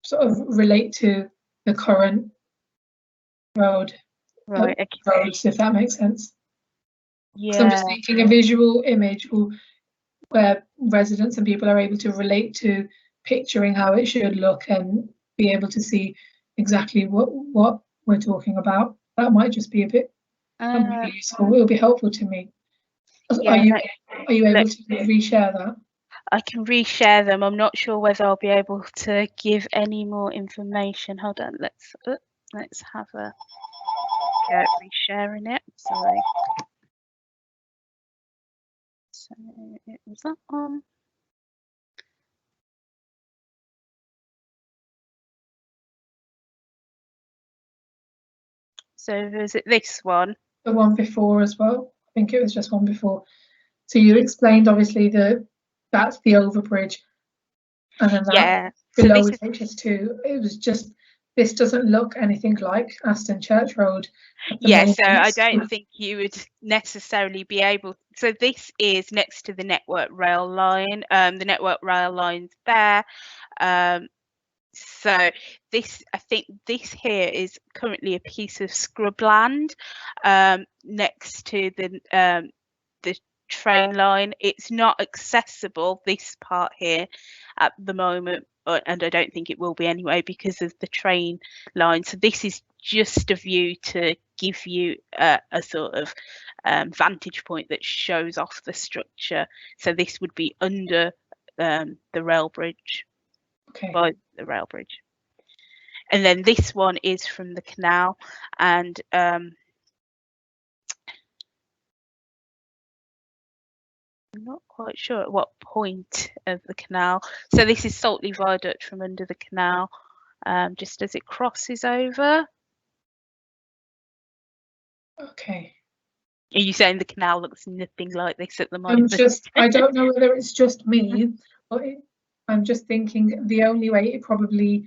sort of relate to the current road. Right, okay. Roads, if that makes sense. Yeah. So I'm just thinking a visual image where residents and people are able to relate to picturing how it should look and be able to see exactly what we're talking about. That might just be a bit useful. It'll be helpful to me. Yeah, are you able to reshare that? I can reshare them. I'm not sure whether I'll be able to give any more information. Hold on, let's have a go at resharing it. Sorry. So it was that one. So is it this one? The one before as well. I think it was just one before. So you explained obviously that's the overbridge, and then that below is HS2. It was just, this doesn't look anything like Aston Church Road. Yeah, so I don't think you would necessarily be able. So this is next to the Network Rail line. The Network Rail line's there. So this, I think this here is currently a piece of scrubland next to the train line. It's not accessible, this part here, at the moment, and I don't think it will be anyway because of the train line. So this is just a view to give you a sort of vantage point that shows off the structure. So this would be under the rail bridge. Okay. By the rail bridge. and then this one is from the canal, and I'm not quite sure at what point of the canal. So this is Saltley Viaduct from under the canal, just as it crosses over. Okay. Are you saying the canal looks nothing like this at the moment? I don't know whether it's just me, but I'm just thinking the only way it probably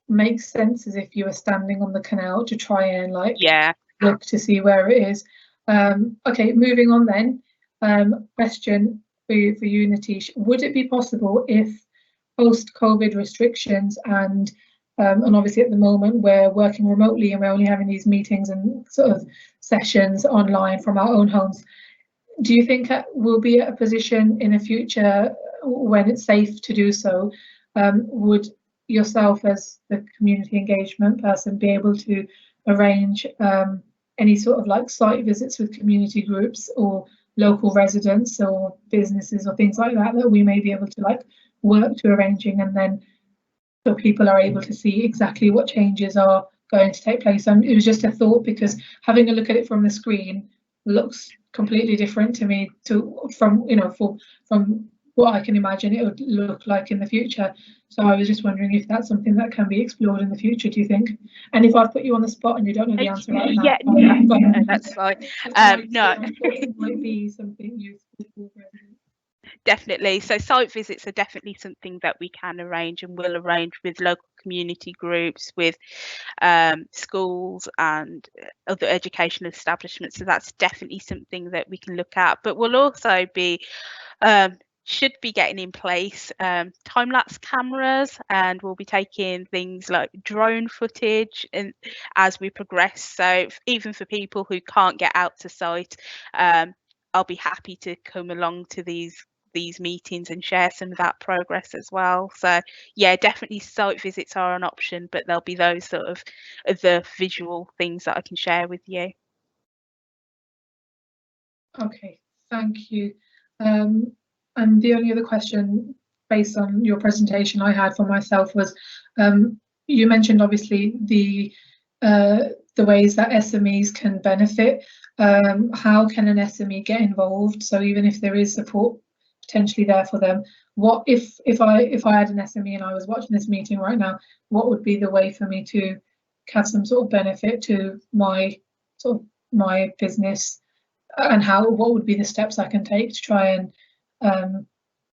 makes sense is if you were standing on the canal to try and like look to see where it is. Okay, moving on then. Question for you, Nitish. Would it be possible if post-COVID restrictions and obviously at the moment we're working remotely and we're only having these meetings and sort of sessions online from our own homes, do you think we'll be at a position in the future when it's safe to do so? Would yourself as the community engagement person be able to arrange any sort of like site visits with community groups or local residents or businesses or things like that we may be able to like work to arranging, and then so people are able to see exactly what changes are going to take place? And it was just a thought, because having a look at it from the screen looks completely different to me from what I can imagine it would look like in the future. So I was just wondering if that's something that can be explored in the future, do you think? And if I've put you on the spot and you don't know the answer right now, no, that's fine. No, it might be something useful for residents. Definitely. So site visits are definitely something that we can arrange and will arrange with local community groups, with schools and other educational establishments. So that's definitely something that we can look at. But we'll also be should be getting in place time-lapse cameras, and we'll be taking things like drone footage and as we progress. So even for people who can't get out to site, I'll be happy to come along to these meetings and share some of that progress as well. So yeah, definitely site visits are an option, but there'll be those sort of the visual things that I can share with you. Okay, thank you. And the only other question based on your presentation I had for myself was, you mentioned obviously the ways that SMEs can benefit. How can an SME get involved? So even if there is support potentially there for them, what if I had an SME and I was watching this meeting right now, what would be the way for me to have some sort of benefit to my business, and what would be the steps I can take to try and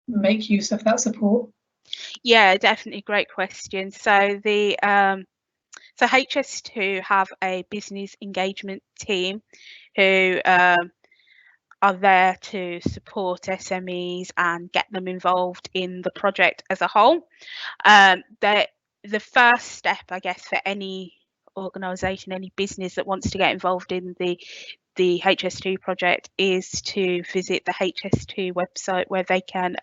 make use of that support? Yeah, definitely, great question. So the so HS2 have a business engagement team who are there to support SMEs and get them involved in the project as a whole. The first step, I guess, for any organisation, any business that wants to get involved in the HS2 project is to visit the HS2 website, where they can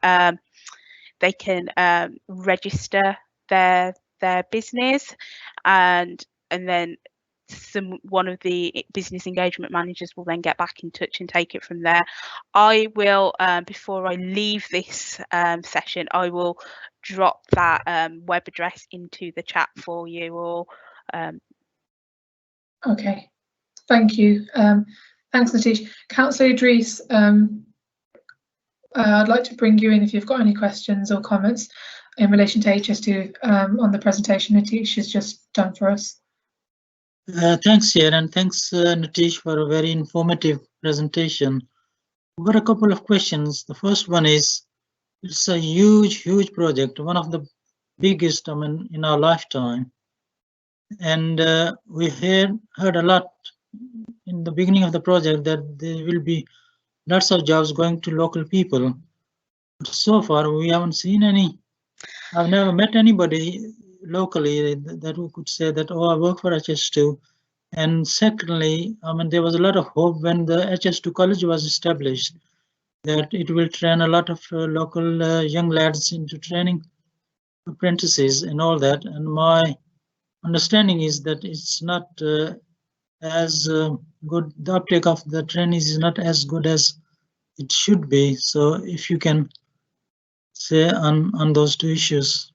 register their business, and then one of the business engagement managers will then get back in touch and take it from there. I will, before I leave this session, I will drop that web address into the chat for you all. Okay, thank you. Thanks, Nitish. Councillor Idris, I'd like to bring you in if you've got any questions or comments in relation to HS2 on the presentation Nitish has just done for us. Thanks, Chair, and thanks, Nitish, for a very informative presentation. I've got a couple of questions. The first one is, it's a huge project, one of the biggest, in our lifetime. And we heard a lot in the beginning of the project that there will be lots of jobs going to local people. But so far, we haven't seen any. I've never met anybody locally that could say that, oh, I work for HS2. And secondly, there was a lot of hope when the HS2 college was established that it will train a lot of local young lads into training apprentices and all that. And my understanding is that it's not as good. The uptake of the trainees is not as good as it should be. So if you can say on those two issues.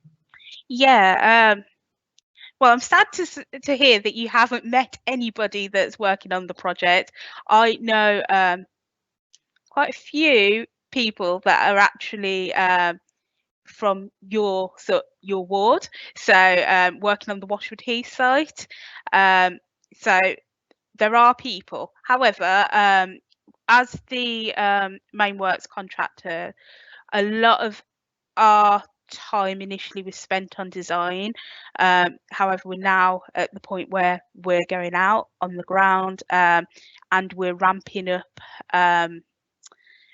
Yeah, Well, I'm sad to hear that you haven't met anybody that's working on the project. I know quite a few people that are actually from your ward, so working on the Washwood Heath site. So there are people. However, as the main works contractor, a lot of our time initially was spent on design. However, we're now at the point where we're going out on the ground, and we're ramping up.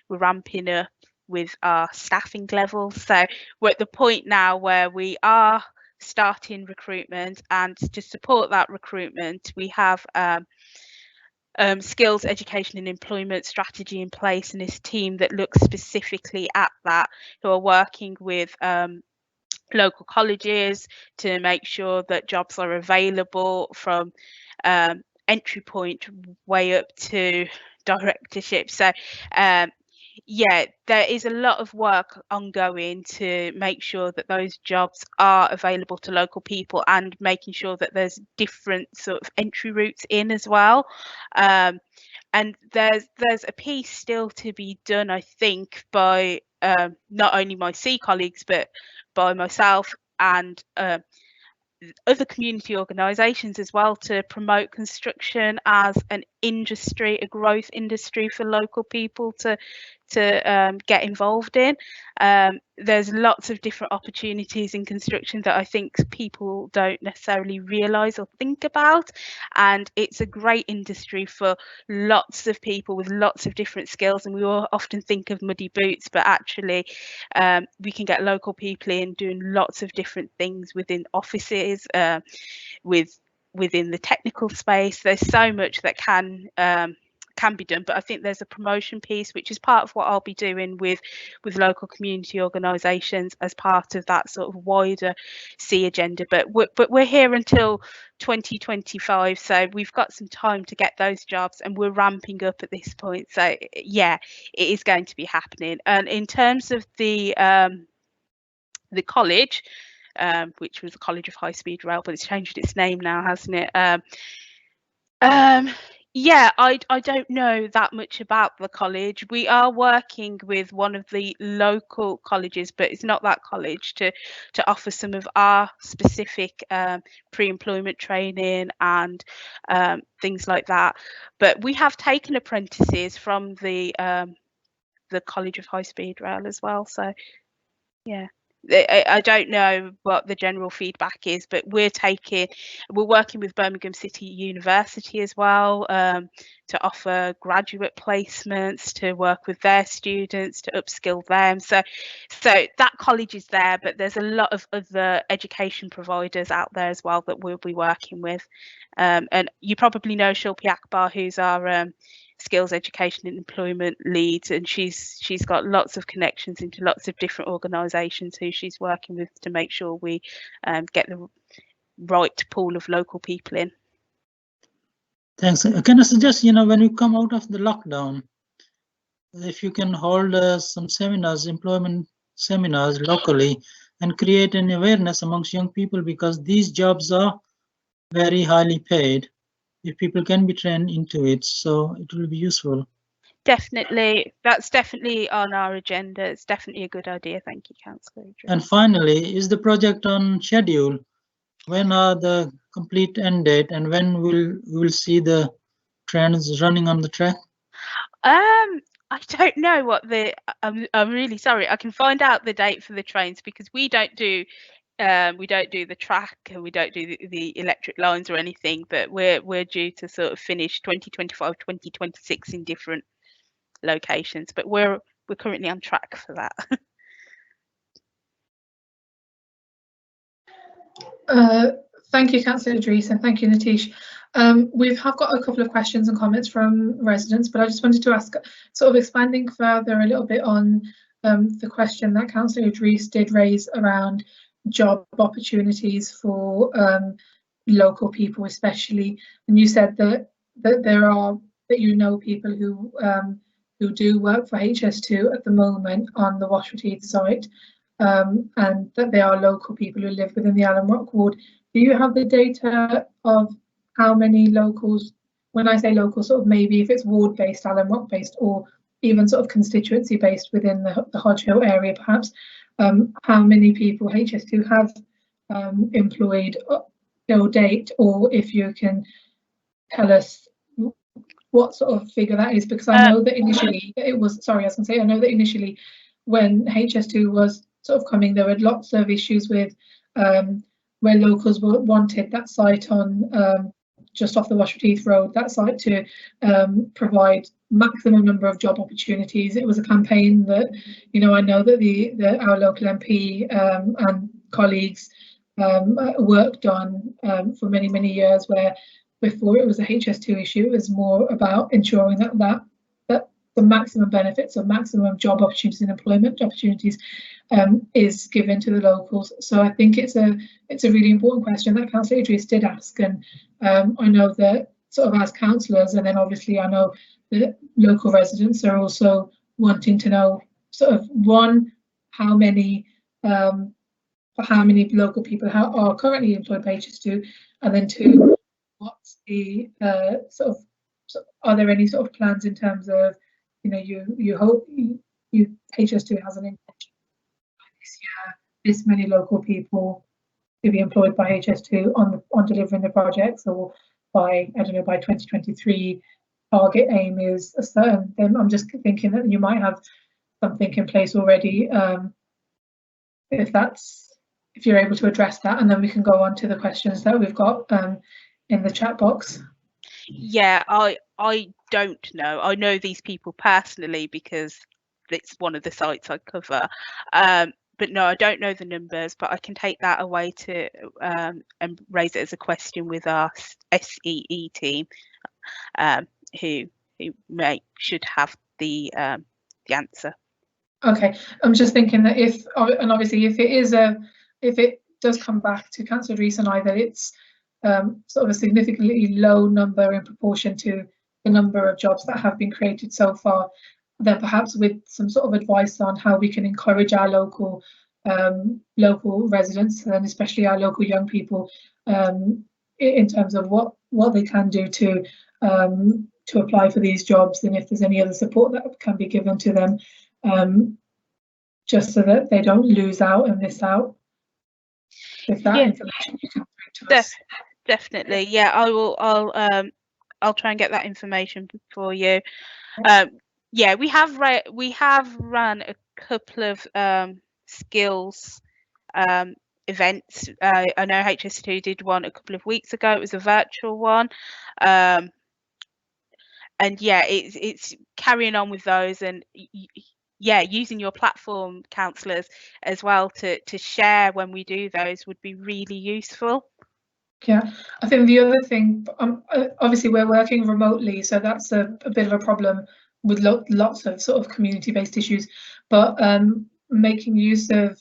We're ramping up with our staffing levels. So we're at the point now where we are starting recruitment, and to support that recruitment, we have skills, education and employment strategy in place, and this team that looks specifically at that, who are working with local colleges to make sure that jobs are available from entry point way up to directorship. So yeah, there is a lot of work ongoing to make sure that those jobs are available to local people, and making sure that there's different sort of entry routes in as well. And there's a piece still to be done, I think, by not only my C colleagues, but by myself and other community organisations as well, to promote construction as an industry, a growth industry for local people to get involved in. There's lots of different opportunities in construction that I think people don't necessarily realise or think about, and it's a great industry for lots of people with lots of different skills. And we all often think of muddy boots, but actually we can get local people in doing lots of different things within offices, within the technical space. There's so much that can be done, but I think there's a promotion piece, which is part of what I'll be doing with local community organisations as part of that sort of wider C agenda. But we're here until 2025, so we've got some time to get those jobs, and we're ramping up at this point. So yeah, it is going to be happening. And in terms of the college, which was the College of High Speed Rail, but it's changed its name now, hasn't it? Yeah, I don't know that much about the college. We are working with one of the local colleges, but it's not that college, to offer some of our specific pre-employment training and things like that. But we have taken apprentices from the College of High Speed Rail as well. So yeah. I don't know what the general feedback is, but we're working with Birmingham City University as well, to offer graduate placements, to work with their students, to upskill them. So that college is there, but there's a lot of other education providers out there as well that we'll be working with. And you probably know Shilpi Akbar, who's our skills, education and employment lead, and she's got lots of connections into lots of different organisations who she's working with to make sure we get the right pool of local people in. Thanks. Can I suggest, when we come out of the lockdown, if you can hold some seminars, employment seminars locally, and create an awareness amongst young people, because these jobs are very highly paid. If people can be trained into it, so it will be useful. Definitely, that's definitely on our agenda. It's definitely a good idea. Thank you, Councillor. And finally, is the project on schedule? When are the complete end date, and when we'll see the trains running on the track? I don't know what I'm really sorry. I can find out the date for the trains, because we don't do the track, and we don't do the electric lines or anything, but we're due to sort of finish 2025, 2026 in different locations, but we're currently on track for that. Thank you, Councillor Idris, and thank you, Nitish. We have got a couple of questions and comments from residents, but I just wanted to ask, sort of expanding further a little bit on the question that Councillor Idris did raise around job opportunities for local people, especially, and you said that people who do work for HS2 at the moment on the Washwood Heath site, and that they are local people who live within the Alum ward. do you have the data of how many locals, when I say local, sort of maybe if it's ward-based, Alum Rock based, or even sort of constituency based within the Hodge Hill area, perhaps, how many people HS2 have employed till date, or if you can tell us what sort of figure that is, because I know that initially it was, sorry, I was going to say, I know that initially when HS2 was sort of coming, there were lots of issues with where locals wanted that site on just off the Washford Heath Road, that site to provide maximum number of job opportunities. It was a campaign that, you know, I know that our local MP and colleagues worked on for many, many years, where before it was a HS2 issue, it was more about ensuring that the maximum benefits of maximum job opportunities and employment opportunities is given to the locals. So I think it's a really important question that Councillor Idris did ask, and I know that sort of as councillors, and then obviously I know the local residents are also wanting to know sort of one, how many local people are currently employed by HS2, and then two, what's the are there any sort of plans in terms of, you know, you hope HS2 has an intention this year, this many local people to be employed by HS2 on delivering the projects, or by, I don't know, by 2023 target aim is a certain. Then I'm just thinking that you might have something in place already. If you're able to address that, and then we can go on to the questions that we've got in the chat box. Yeah, I don't know. I know these people personally because it's one of the sites I cover. But no, I don't know the numbers, but I can take that away to and raise it as a question with our SEE team, who should have the answer. Okay, I'm just thinking that if it does come back to Councillor Rees and I that it's sort of a significantly low number in proportion to the number of jobs that have been created so far, then perhaps with some sort of advice on how we can encourage our local residents, and especially our local young people, in terms of what they can do to apply for these jobs, and if there's any other support that can be given to them, just so that they don't lose out and miss out. If that information you can bring to us. Definitely, yeah, I'll try and get that information for you. Yeah, we have run a couple of skills events. I know HS2 did one a couple of weeks ago. It was a virtual one, and yeah, it's carrying on with those, and yeah, using your platform, councillors, as well to share when we do those would be really useful. Yeah, I think the other thing, obviously we're working remotely, so that's a bit of a problem with lots of sort of community-based issues, but making use of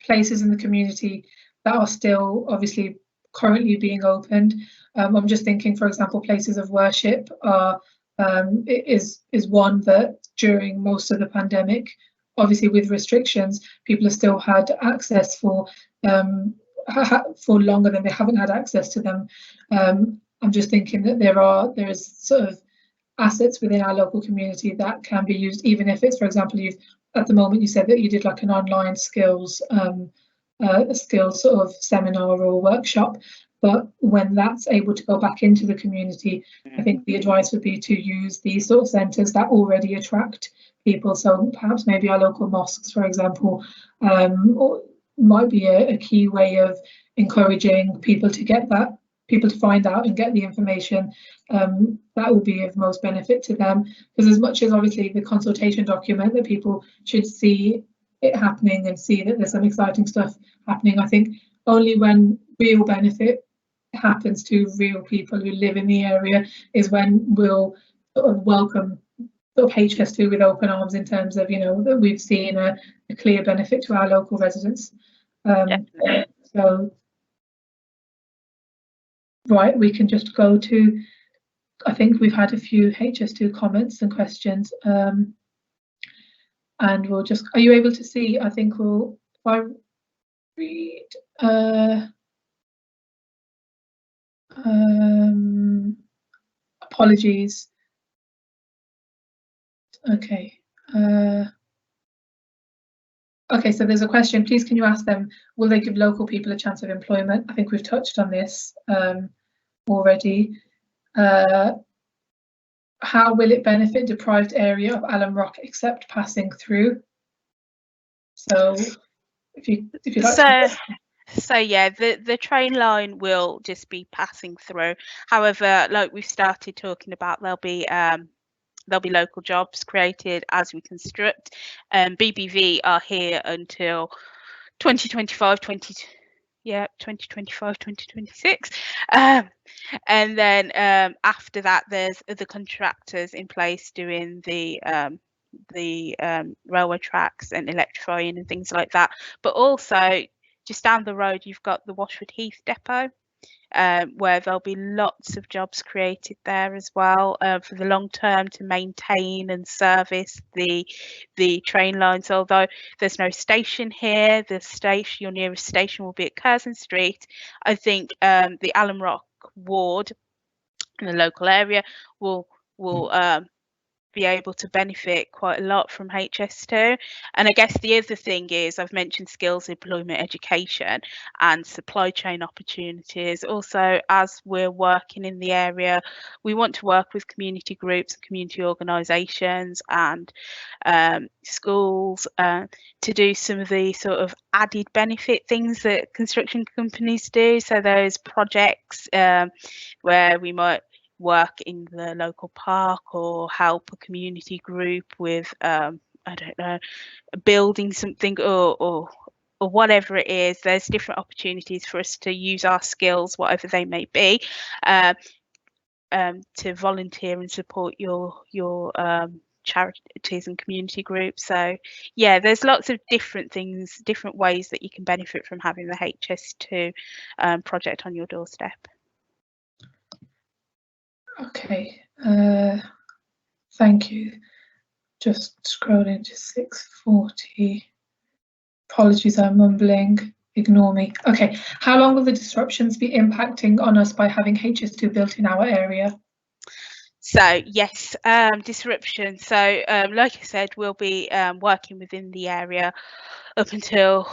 places in the community that are still obviously currently being opened. I'm just thinking, for example, places of worship are is one that during most of the pandemic, obviously with restrictions, people have still had access for longer than they haven't had access to them. I'm just thinking that there is sort of assets within our local community that can be used, even if it's, for example, at the moment you said that you did like an online skills sort of seminar or workshop, but when that's able to go back into the community, I think the advice would be to use these sort of centres that already attract people. So perhaps maybe our local mosques, for example, might be a key way of encouraging people to find out and get the information that will be of most benefit to them. Because as much as obviously the consultation document that people should see it happening and see that there's some exciting stuff happening, I think only when real benefit happens to real people who live in the area is when we'll sort of welcome sort of HS2 with open arms, in terms of, you know, that we've seen a clear benefit to our local residents. So right, we can just go to, I think we've had a few HS2 comments and questions, and we'll just, are you able to see? I think if I read, Apologies. Okay. Okay, so there's a question. Please, can you ask them, will they give local people a chance of employment? I think we've touched on this already. How will it benefit deprived area of Alum Rock except passing through? So if you like So yeah, the train line will just be passing through. However, like we've started talking about, there'll be local jobs created as we construct. BBV are here until 2025, 2026. And then after that, there's other contractors in place doing the railway tracks and electrifying and things like that. But also just down the road, you've got the Washwood Heath depot, where there'll be lots of jobs created there as well for the long term to maintain and service the train lines. Although there's no station here, your nearest station will be at Curzon Street. I think the Alum Rock ward in the local area will be able to benefit quite a lot from HS2. And I guess the other thing is, I've mentioned skills, employment, education and supply chain opportunities. Also, as we're working in the area, we want to work with community groups, community organisations and schools to do some of the sort of added benefit things that construction companies do. So those projects where we might work in the local park or help a community group with I don't know, building something or whatever it is. There's different opportunities for us to use our skills, whatever they may be, to volunteer and support your charities and community groups. So yeah, there's lots of different things, different ways that you can benefit from having the HS2 project on your doorstep. Okay, thank you. Just scrolling to 6:40. Apologies, I'm mumbling. Ignore me. Okay, how long will the disruptions be impacting on us by having HS2 built in our area? So yes, disruption. So like I said, we'll be working within the area up until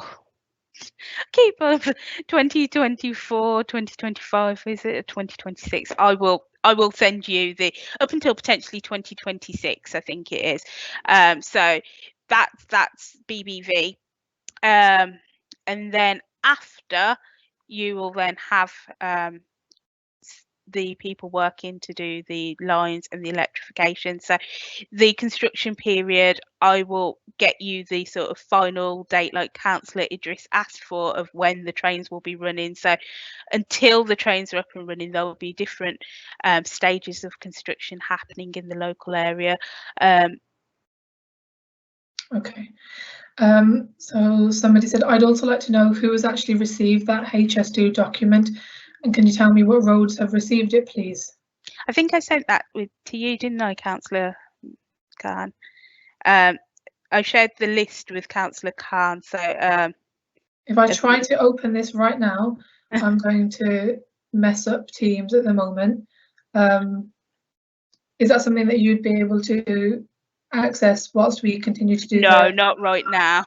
keep up 2024, 2025, is it 2026? I will send you the up until potentially 2026, I think it is. So that's BBV, and then after, you will then have the people working to do the lines and the electrification. So the construction period, I will get you the sort of final date like Councillor Idris asked for of when the trains will be running. So until the trains are up and running, there will be different stages of construction happening in the local area. Okay. So somebody said, I'd also like to know who has actually received that HS2 document, and can you tell me what roads have received it, please? I think I sent that to you, didn't I, Councillor Khan? I shared the list with Councillor Khan. So if I try to open this right now, I'm going to mess up Teams at the moment. Is that something that you'd be able to access whilst we continue to do? No, not right now.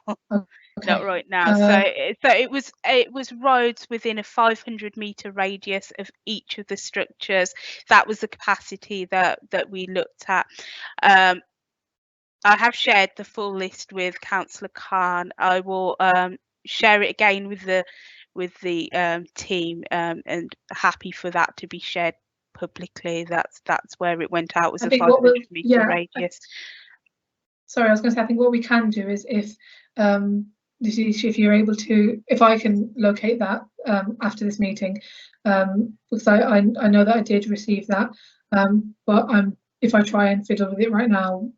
Okay. Not right now. So it was roads within a 500-metre radius of each of the structures. That was the capacity that we looked at. I have shared the full list with Councillor Khan. I will share it again with the team, and happy for that to be shared publicly. That's where it went out, was a 500-metre radius. Sorry, I was going to say, I think what we can do is if you're able to, if I can locate that after this meeting, because I know that I did receive that, but if I try and fiddle with it right now,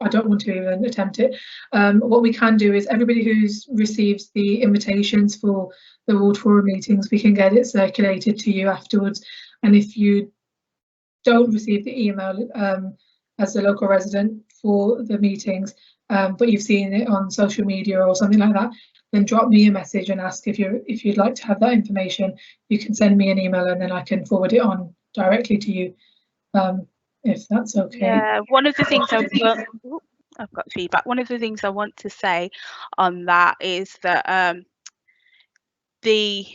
I don't want to even attempt it. What we can do is everybody who's receives the invitations for the ward forum meetings, we can get it circulated to you afterwards. And if you don't receive the email as a local resident for the meetings, but you've seen it on social media or something like that, then drop me a message and ask if you'd like to have that information. You can send me an email and then I can forward it on directly to you, if that's okay. Yeah, one of the things I've got feedback. One of the things I want to say on that is that the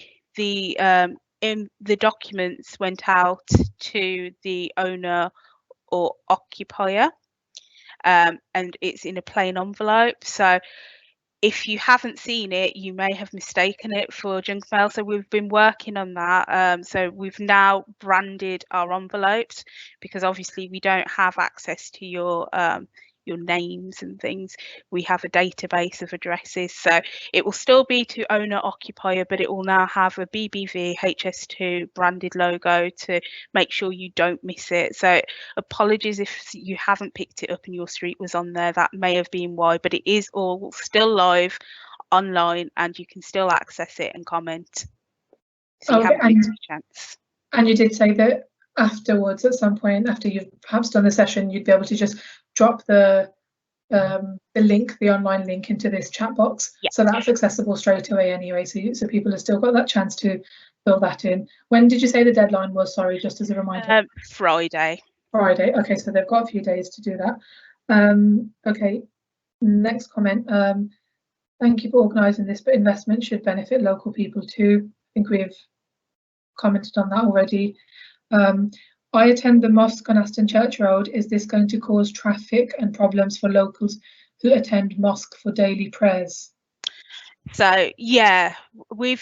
documents went out to the owner or occupier, and it's in a plain envelope. So if you haven't seen it, you may have mistaken it for junk mail. So we've been working on that. So we've now branded our envelopes, because obviously we don't have access to your names and things. We have a database of addresses, so it will still be to owner occupier, but it will now have a BBV HS2 branded logo to make sure you don't miss it. So apologies if you haven't picked it up and your street was on there. That may have been why, but it is all still live online and you can still access it and comment. So you haven't missed a chance. And you did say that afterwards, at some point after you've perhaps done the session, you'd be able to just drop the link, the online link, into this chat box. Yep. So that's accessible straight away anyway. So people have still got that chance to fill that in. When did you say the deadline was? Sorry, just as a reminder. Friday. Friday. Okay, so they've got a few days to do that. Okay, next comment. Thank you for organising this, but investment should benefit local people too. I think we've commented on that already. I attend the mosque on Aston Church Road. Is this going to cause traffic and problems for locals who attend mosque for daily prayers? So yeah, we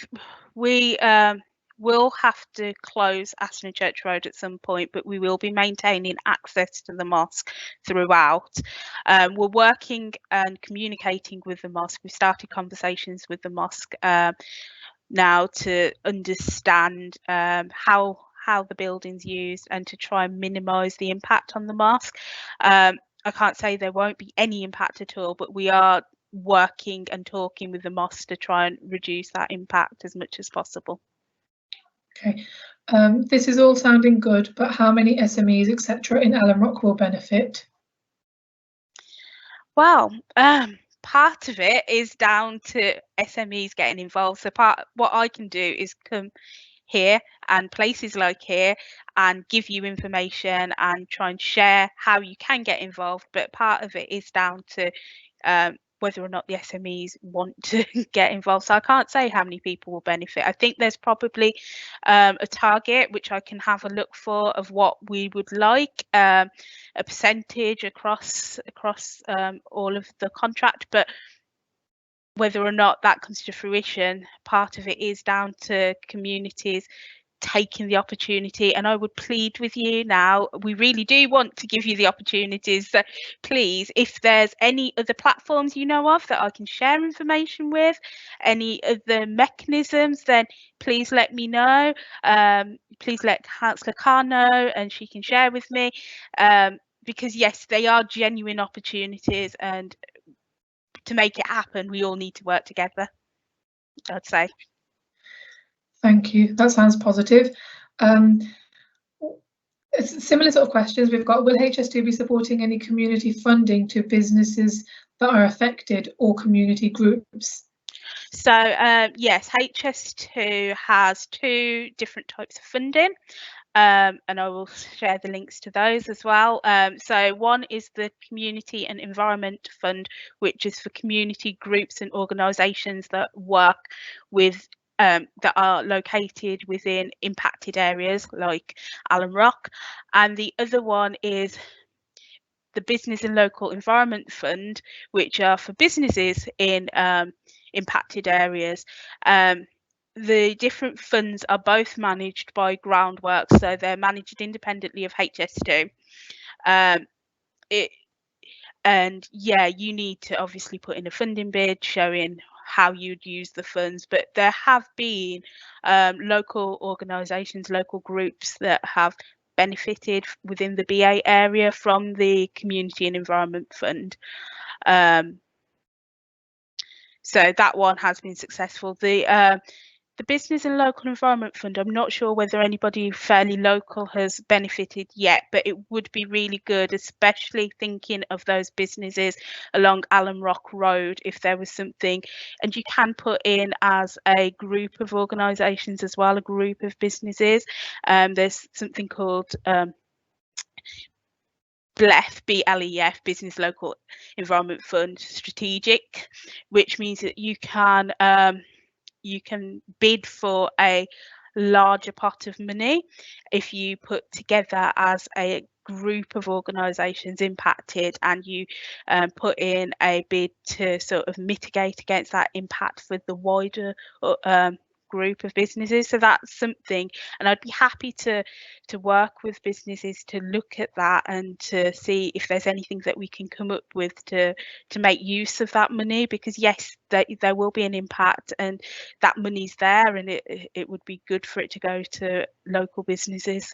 will have to close Aston Church Road at some point, but we will be maintaining access to the mosque throughout. We're working and communicating with the mosque. We started conversations with the mosque now to understand how the building's used and to try and minimise the impact on the mosque. I can't say there won't be any impact at all, but we are working and talking with the mosque to try and reduce that impact as much as possible. Okay, this is all sounding good, but how many SMEs, etc., in Alum Rock will benefit? Well, part of it is down to SMEs getting involved. So what I can do is come here and places like here and give you information and try and share how you can get involved, but part of it is down to whether or not the SMEs want to get involved. So I can't say how many people will benefit. I think there's probably a target which I can have a look for of what we would like, a percentage across all of the contract, but whether or not that comes to fruition, part of it is down to communities taking the opportunity. And I would plead with you now, we really do want to give you the opportunities. So please, if there's any other platforms you know of that I can share information with, any other mechanisms, then please let me know. Please let Councillor Cllr know and she can share with me, because yes, they are genuine opportunities, and to make it happen, we all need to work together, I'd say. Thank you. That sounds positive. Similar sort of questions we've got. Will HS2 be supporting any community funding to businesses that are affected or community groups? So yes, HS2 has 2 different types of funding. And I will share the links to those as well. So one is the Community and Environment Fund, which is for community groups and organisations that work with that are located within impacted areas like Alum Rock. And the other one is the Business and Local Environment Fund, which are for businesses in impacted areas. The different funds are both managed by Groundworks, so they're managed independently of HS2. And yeah, you need to obviously put in a funding bid showing how you'd use the funds, but there have been local organisations, local groups that have benefited within the BA area from the Community and Environment Fund. So that one has been successful. The the Business and Local Environment Fund, I'm not sure whether anybody fairly local has benefited yet, but it would be really good, especially thinking of those businesses along Alum Rock Road, if there was something, and you can put in as a group of organisations as well, a group of businesses. There's something called BLEF, BLEF, Business Local Environment Fund Strategic, which means that you can bid for a larger pot of money if you put together as a group of organisations impacted, and you put in a bid to sort of mitigate against that impact for the wider group of businesses. So that's something, and I'd be happy to work with businesses to look at that and to see if there's anything that we can come up with to make use of that money, because yes, there will be an impact and that money's there, and it would be good for it to go to local businesses.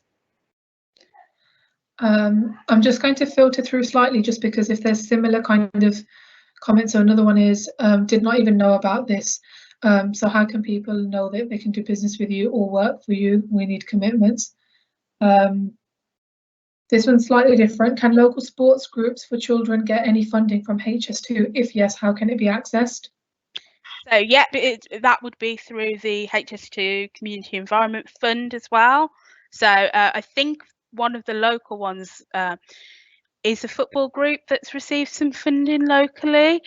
I'm just going to filter through slightly, just because if there's similar kind of comments. So another one is, did not even know about this. So how can people know that they can do business with you or work for you? We need commitments. This one's slightly different. Can local sports groups for children get any funding from HS2? If yes, how can it be accessed? So yeah, that would be through the HS2 Community Environment Fund as well. So I think one of the local ones is a football group that's received some funding locally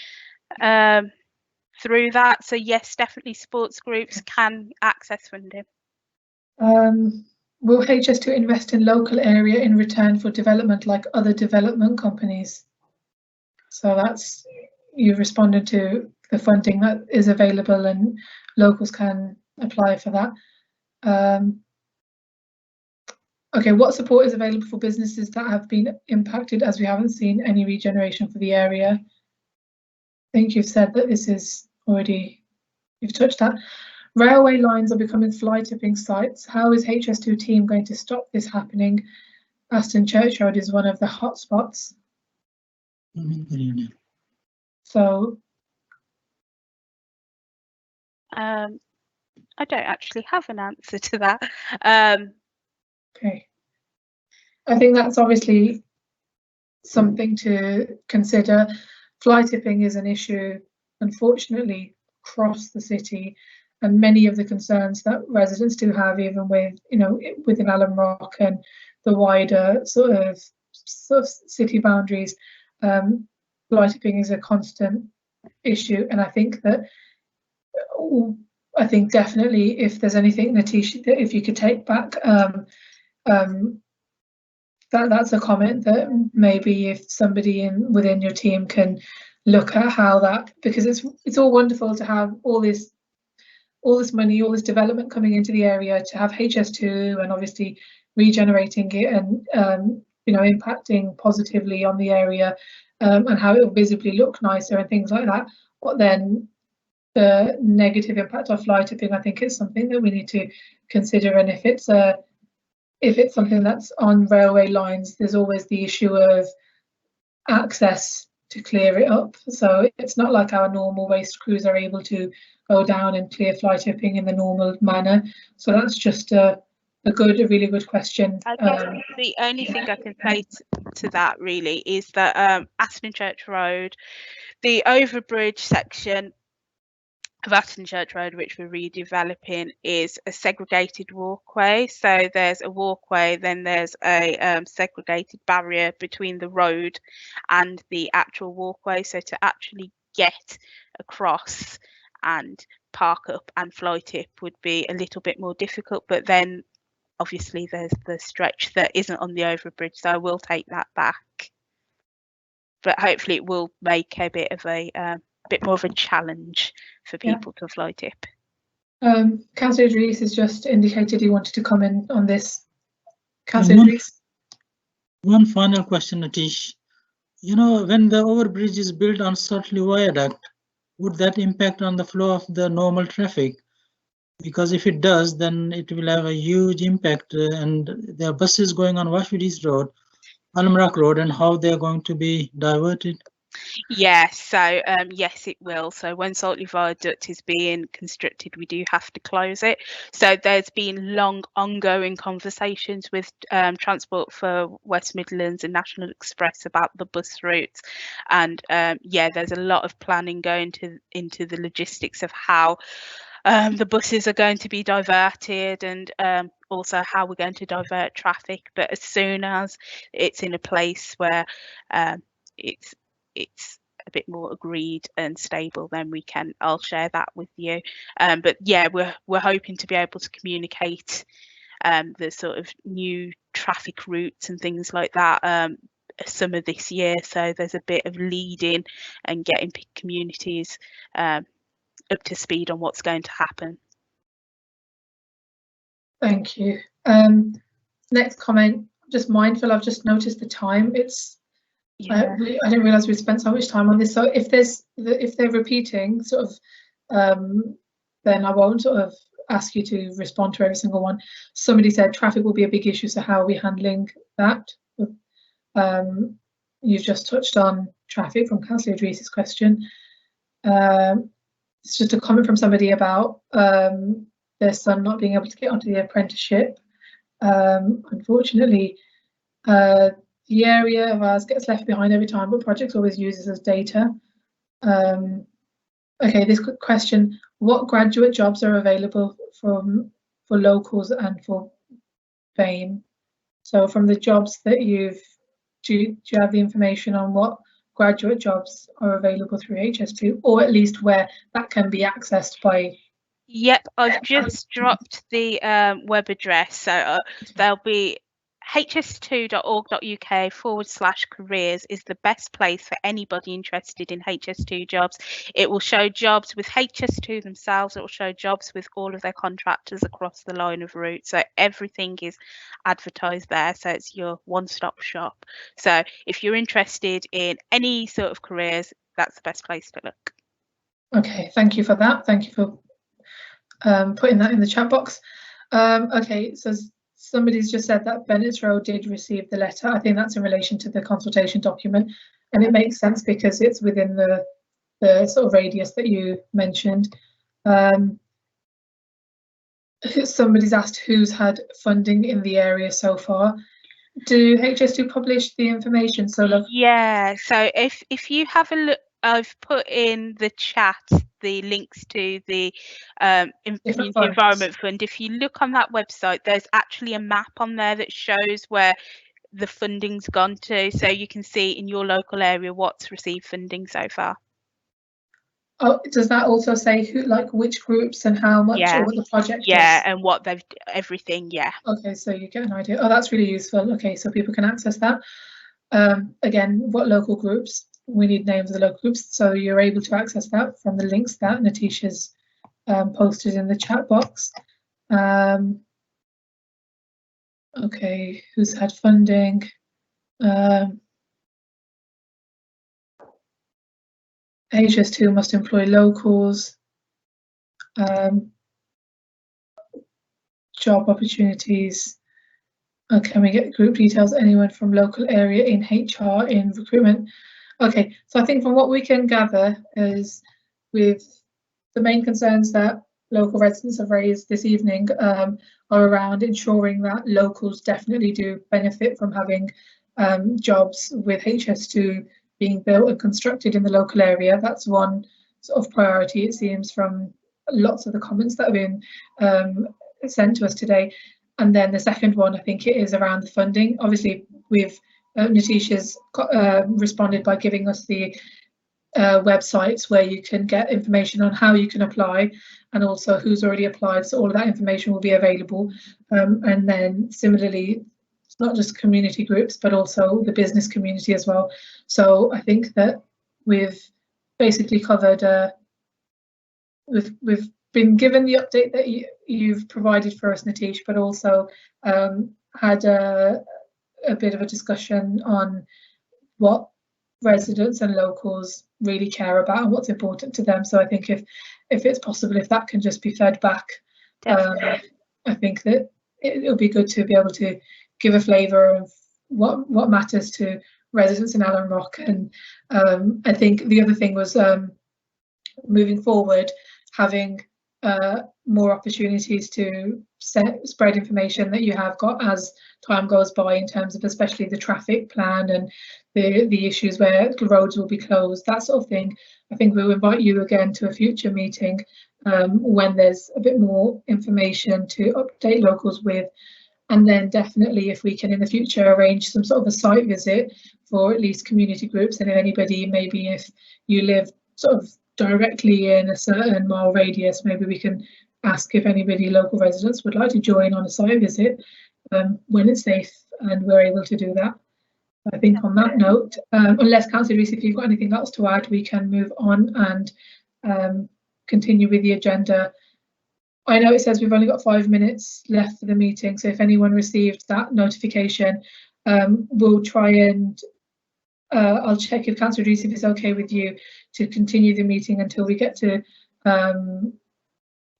through that. So yes, definitely sports groups can access funding. Will HS2 invest in local area in return for development like other development companies? So that's, you responded to the funding that is available and locals can apply for that. Okay, what support is available for businesses that have been impacted, as we haven't seen any regeneration for the area? I think you've said that this is already, you've touched that. Railway lines are becoming fly tipping sites. How is HS2 team going to stop this happening? Aston Church Road is one of the hot spots. So I don't actually have an answer to that. okay, I think that's obviously something to consider. Fly tipping is an issue, unfortunately, across the city, and many of the concerns that residents do have, even with, you know, within Alum Rock and the wider sort of city boundaries, fly tipping is a constant issue. And I think that, definitely if there's anything, Natish, that if you could take back, that's a comment that maybe if somebody within your team can look at how that, because it's all wonderful to have all this money, all this development coming into the area, to have HS2 and obviously regenerating it and you know, impacting positively on the area, and how it will visibly look nicer and things like that. But then the negative impact of fly tipping, I think, is something that we need to consider. And if it's something that's on railway lines, there's always the issue of access to clear it up. So it's not like our normal waste crews are able to go down and clear fly tipping in the normal manner. So that's just a really good question. I guess the only thing I can say to that really is that Aston Church Road, the overbridge section of Aston Church Road, which we're redeveloping, is a segregated walkway. So there's a walkway, then there's a segregated barrier between the road and the actual walkway. So to actually get across and park up and fly tip would be a little bit more difficult. But then obviously there's the stretch that isn't on the overbridge, so I will take that back. But hopefully it will make a bit of a bit more of a challenge for people to fly tip. Councillor Idris has just indicated he wanted to comment on this. Councillor Idris. One final question, Natish. You know, when the overbridge is built on Sutley Viaduct, would that impact on the flow of the normal traffic? Because if it does, then it will have a huge impact, and there are buses going on Washwood East Road, Alum Rock Road, and how they're going to be diverted. Yes, so yes, it will. So when Saltley Viaduct is being constructed, we do have to close it. So there's been long ongoing conversations with Transport for West Midlands and National Express about the bus routes, and yeah, there's a lot of planning going into the logistics of how the buses are going to be diverted, and also how we're going to divert traffic. But as soon as it's in a place where it's a bit more agreed and stable, then I'll share that with you. But yeah, we're hoping to be able to communicate the sort of new traffic routes and things like that summer this year. So there's a bit of leading and getting communities up to speed on what's going to happen. Thank you. Next comment, just mindful, I've just noticed the time. It's I didn't realize we spent so much time on this. So if they're repeating sort of, then I won't sort of ask you to respond to every single one. Somebody said traffic will be a big issue, so how are we handling that? You've just touched on traffic from Councillor Idris's question. It's just a comment from somebody about their son not being able to get onto the apprenticeship. Unfortunately, the area of ours gets left behind every time, but projects always uses as data. Okay, this question: what graduate jobs are available for locals and for BAME? So from the jobs that do you have the information on what graduate jobs are available through HS2, or at least where that can be accessed by? Yep, I've just dropped the web address, so there'll be hs2.org.uk/careers is the best place for anybody interested in HS2 jobs. It will show jobs with HS2 themselves. It will show jobs with all of their contractors across the line of route. So everything is advertised there. So it's your one-stop shop. So if you're interested in any sort of careers, that's the best place to look. Okay, thank you for that. Thank you for putting that in the chat box. Okay, so somebody's just said that Bennett's Road did receive the letter. I think that's in relation to the consultation document, and it makes sense because it's within the sort of radius that you mentioned. Somebody's asked who's had funding in the area so far. Do HS2 publish the information? So yeah, so if you have a look, I've put in the chat the links to the Community Environment Fund. If you look on that website, there's actually a map on there that shows where the funding's gone to, so you can see in your local area what's received funding so far. Oh, does that also say who, like which groups and how much, or what the project is? Yeah, and what they've everything. Yeah. Okay, so you get an idea. Oh, that's really useful. Okay, so people can access that. Again, what local groups? We need names of the local groups, so you're able to access that from the links that Natisha's posted in the chat box. Okay, who's had funding? HS2 must employ locals. Job opportunities. Can we get group details? Anyone from local area in HR, in recruitment? Okay, so I think from what we can gather is with the main concerns that local residents have raised this evening are around ensuring that locals definitely do benefit from having jobs with HS2 being built and constructed in the local area. That's one sort of priority, it seems, from lots of the comments that have been sent to us today. And then the second one, I think it is around the funding. Obviously, we've Natisha's responded by giving us the websites where you can get information on how you can apply and also who's already applied, so all of that information will be available. And then similarly, it's not just community groups but also the business community as well. So I think that we've basically covered, we've been given the update that you've provided for us, Natish, but also had a bit of a discussion on what residents and locals really care about and what's important to them. So I think if it's possible, if that can just be fed back, I think that it'll be good to be able to give a flavour of what matters to residents in Alum Rock. And I think the other thing was moving forward, having more opportunities to spread information that you have got as time goes by, in terms of especially the traffic plan and the issues where the roads will be closed, that sort of thing. I think we'll invite you again to a future meeting when there's a bit more information to update locals with. And then definitely, if we can in the future arrange some sort of a site visit for at least community groups, and if anybody, maybe if you live sort of directly in a certain mile radius, maybe we can ask if anybody, local residents, would like to join on a site visit when it's safe and we're able to do that. I think on that note, unless Councillor Rees, if you've got anything else to add, we can move on and continue with the agenda. I know it says we've only got 5 minutes left for the meeting, so if anyone received that notification, we'll try and I'll check if Councillor Rees, if it's okay with you, to continue the meeting until we get to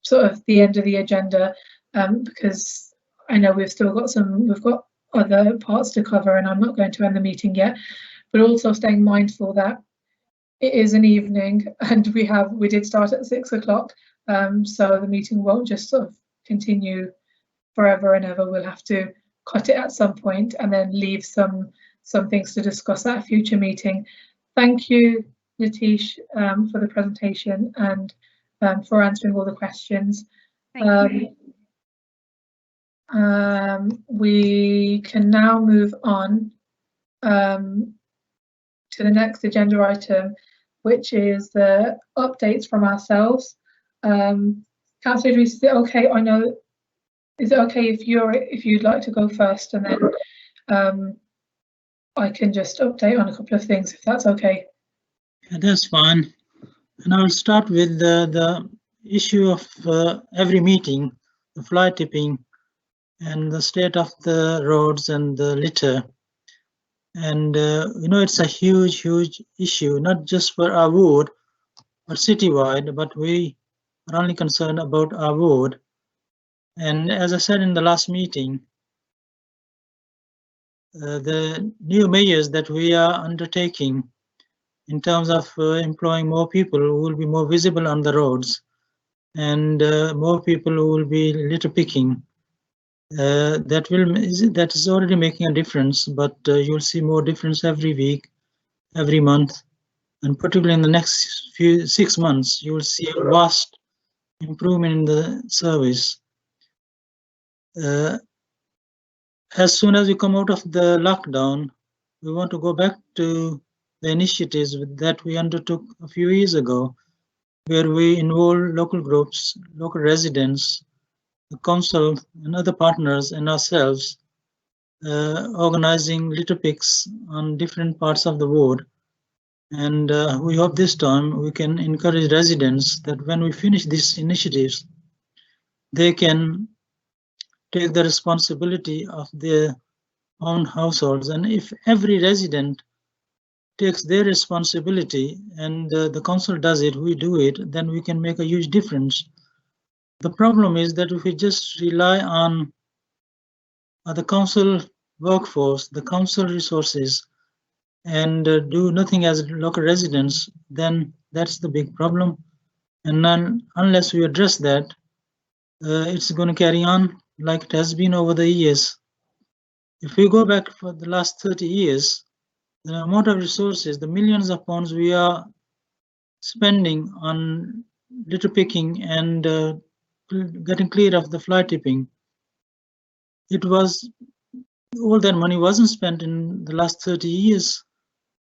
sort of the end of the agenda, because I know we've got other parts to cover, and I'm not going to end the meeting yet, but also staying mindful that it is an evening and we did start at 6 o'clock, so the meeting won't just sort of continue forever and ever. We'll have to cut it at some point and then leave some things to discuss at a future meeting. Thank you, Nitish, for the presentation and for answering all the questions. We can now move on to the next agenda item, which is the updates from ourselves. Councillor Idris, is it okay? I know, is it okay if you'd like to go first, and then I can just update on a couple of things, if that's okay? Yeah, that's fine. And I'll start with the issue of every meeting, the fly tipping and the state of the roads and the litter. And it's a huge issue, not just for our ward, but citywide, but we are only concerned about our ward. And as I said in the last meeting, the new measures that we are undertaking in terms of employing more people who will be more visible on the roads, and more people who will be litter picking, that is already making a difference, but you'll see more difference every week, every month, and particularly in the next 6 months, you will see a vast improvement in the service. As soon as we come out of the lockdown, we want to go back to the initiatives that we undertook a few years ago, where we involved local groups, local residents, the council and other partners and ourselves, organizing litter picks on different parts of the ward. And we hope this time we can encourage residents that when we finish these initiatives, they can take the responsibility of their own households. And if every resident takes their responsibility and the council does it, we do it, then we can make a huge difference. The problem is that if we just rely on the council workforce, the council resources, and do nothing as local residents, then that's the big problem. And then, unless we address that, it's going to carry on like it has been over the years. If we go back for the last 30 years, the amount of resources, the millions of pounds we are spending on litter picking and getting clear of the fly tipping, all that money wasn't spent in the last 30 years.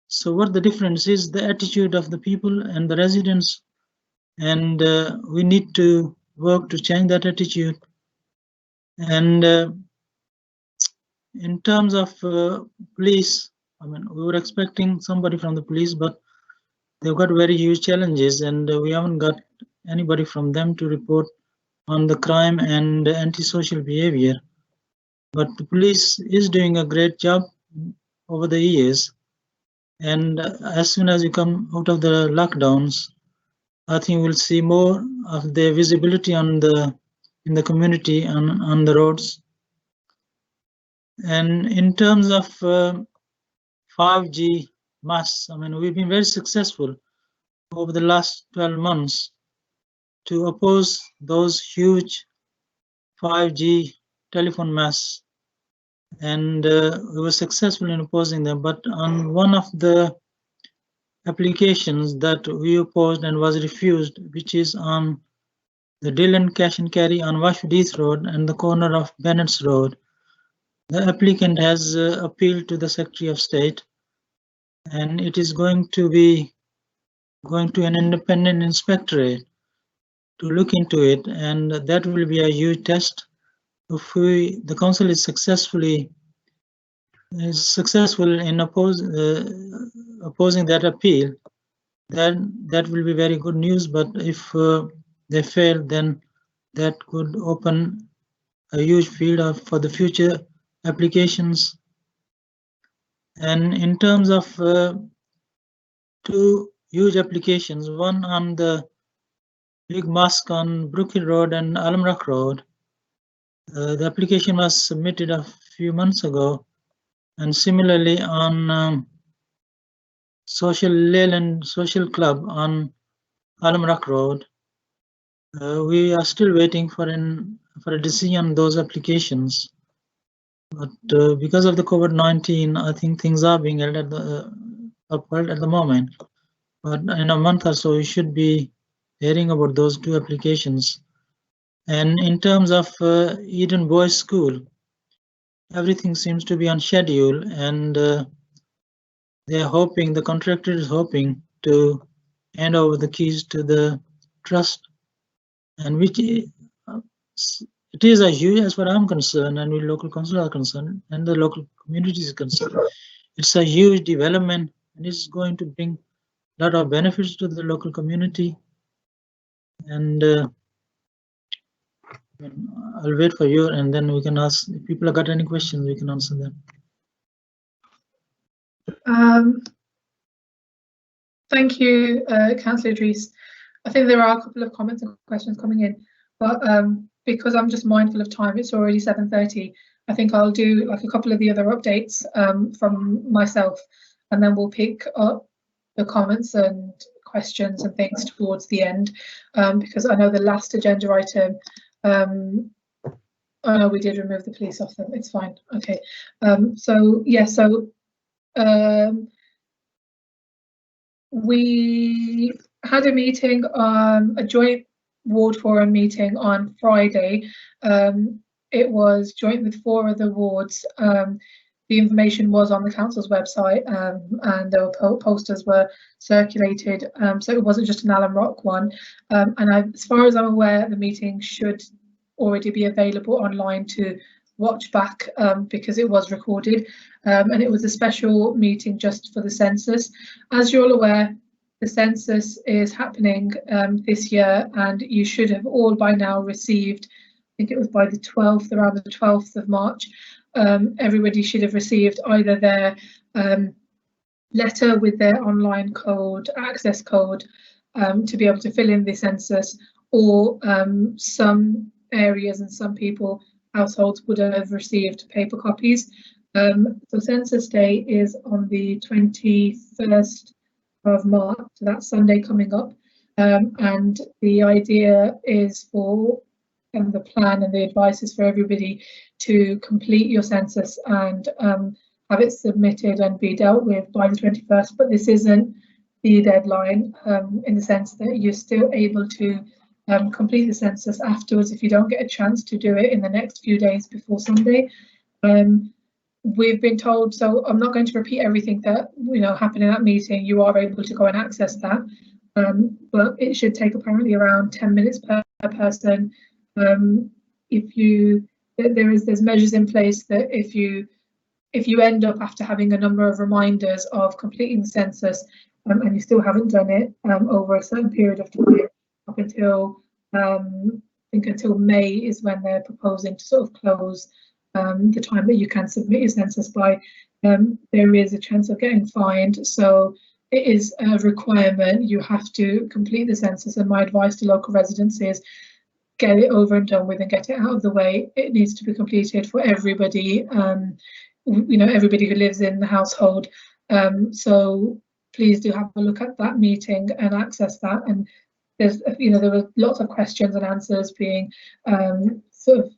So what the difference is, the attitude of the people and the residents, and we need to work to change that attitude. And in terms of police, I mean, we were expecting somebody from the police, but they've got very huge challenges, and we haven't got anybody from them to report on the crime and antisocial behavior. But the police is doing a great job over the years. And as soon as we come out of the lockdowns, I think we'll see more of their visibility in the community on the roads. And in terms of 5G masts. I mean, we've been very successful over the last 12 months to oppose those huge 5G telephone masts, and we were successful in opposing them. But on one of the applications that we opposed and was refused, which is on the Dillon Cash and Carry on Washwood Road and the corner of Bennett's Road, the applicant has appealed to the Secretary of State, and it is going to an independent inspectorate to look into it, and that will be a huge test. If the council is successful in opposing that appeal, then that will be very good news. But if they fail, then that could open a huge field for the future applications. And in terms of two huge applications, one on the big mosque on Brookhill Road and Alum Road, the application was submitted a few months ago, and similarly on Social Leyland Social Club on Alum Road, we are still waiting for a decision on those applications. But because of the COVID-19, I think things are being held upheld at the moment. But in a month or so, we should be hearing about those two applications. And in terms of Eden Boys School, everything seems to be on schedule, and they're hoping, the contractor is hoping to hand over the keys to the trust, and which it is a huge, as far as I'm concerned, and we local council are concerned, and the local community is concerned, it's a huge development, and it's going to bring a lot of benefits to the local community. And I'll wait for you, and then we can ask if people have got any questions, we can answer them. Thank you, Councillor Idris. I think there are a couple of comments and questions coming in, but because I'm just mindful of time, it's already 7:30. I think I'll do like a couple of the other updates from myself, and then we'll pick up the comments and questions and things towards the end, because I know the last agenda item, oh no, we did remove the police off them, it's fine. Okay, so yeah, so we had a meeting, a joint ward forum meeting on Friday. It was joint with 4 other wards. The information was on the council's website, and there were posters were circulated, so it wasn't just an Alum Rock one. And as far as I'm aware, the meeting should already be available online to watch back, because it was recorded, and it was a special meeting just for the census. As you're all aware, the census is happening this year, and you should have all by now received, I think it was by the 12th, around the 12th of March, everybody should have received either their letter with their online code, access code, to be able to fill in the census, or some areas and some people, households, would have received paper copies. So Census Day is on the 21st of March, so that's Sunday coming up, and the idea is for, and the plan and the advice is for everybody to complete your census and have it submitted and be dealt with by the 21st, but this isn't the deadline, in the sense that you're still able to complete the census afterwards if you don't get a chance to do it in the next few days before Sunday. We've been told, so I'm not going to repeat everything that happened in that meeting. You are able to go and access that, but it should take apparently around 10 minutes per person. There's measures in place that if you end up after having a number of reminders of completing the census, and you still haven't done it over a certain period of time, up until I think until May is when they're proposing to sort of close the time that you can submit your census by, there is a chance of getting fined. So it is a requirement, you have to complete the census, and my advice to local residents is get it over and done with and get it out of the way. It needs to be completed for everybody, everybody who lives in the household. So please do have a look at that meeting and access that. And there's, there were lots of questions and answers being sort of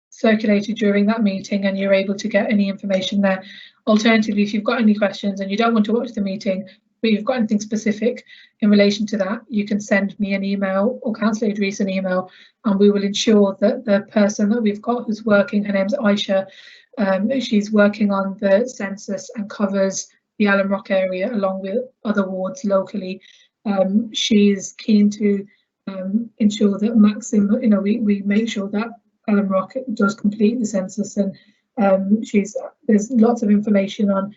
circulated during that meeting, and you're able to get any information there. Alternatively, if you've got any questions and you don't want to watch the meeting, but you've got anything specific in relation to that, you can send me an email or Councillor Idris an email, and we will ensure that the person that we've got who's working, her name's Aisha, she's working on the census and covers the Alum Rock area along with other wards locally. She's keen to ensure that maximum, we make sure that Alum Rock does complete the census, and there's lots of information on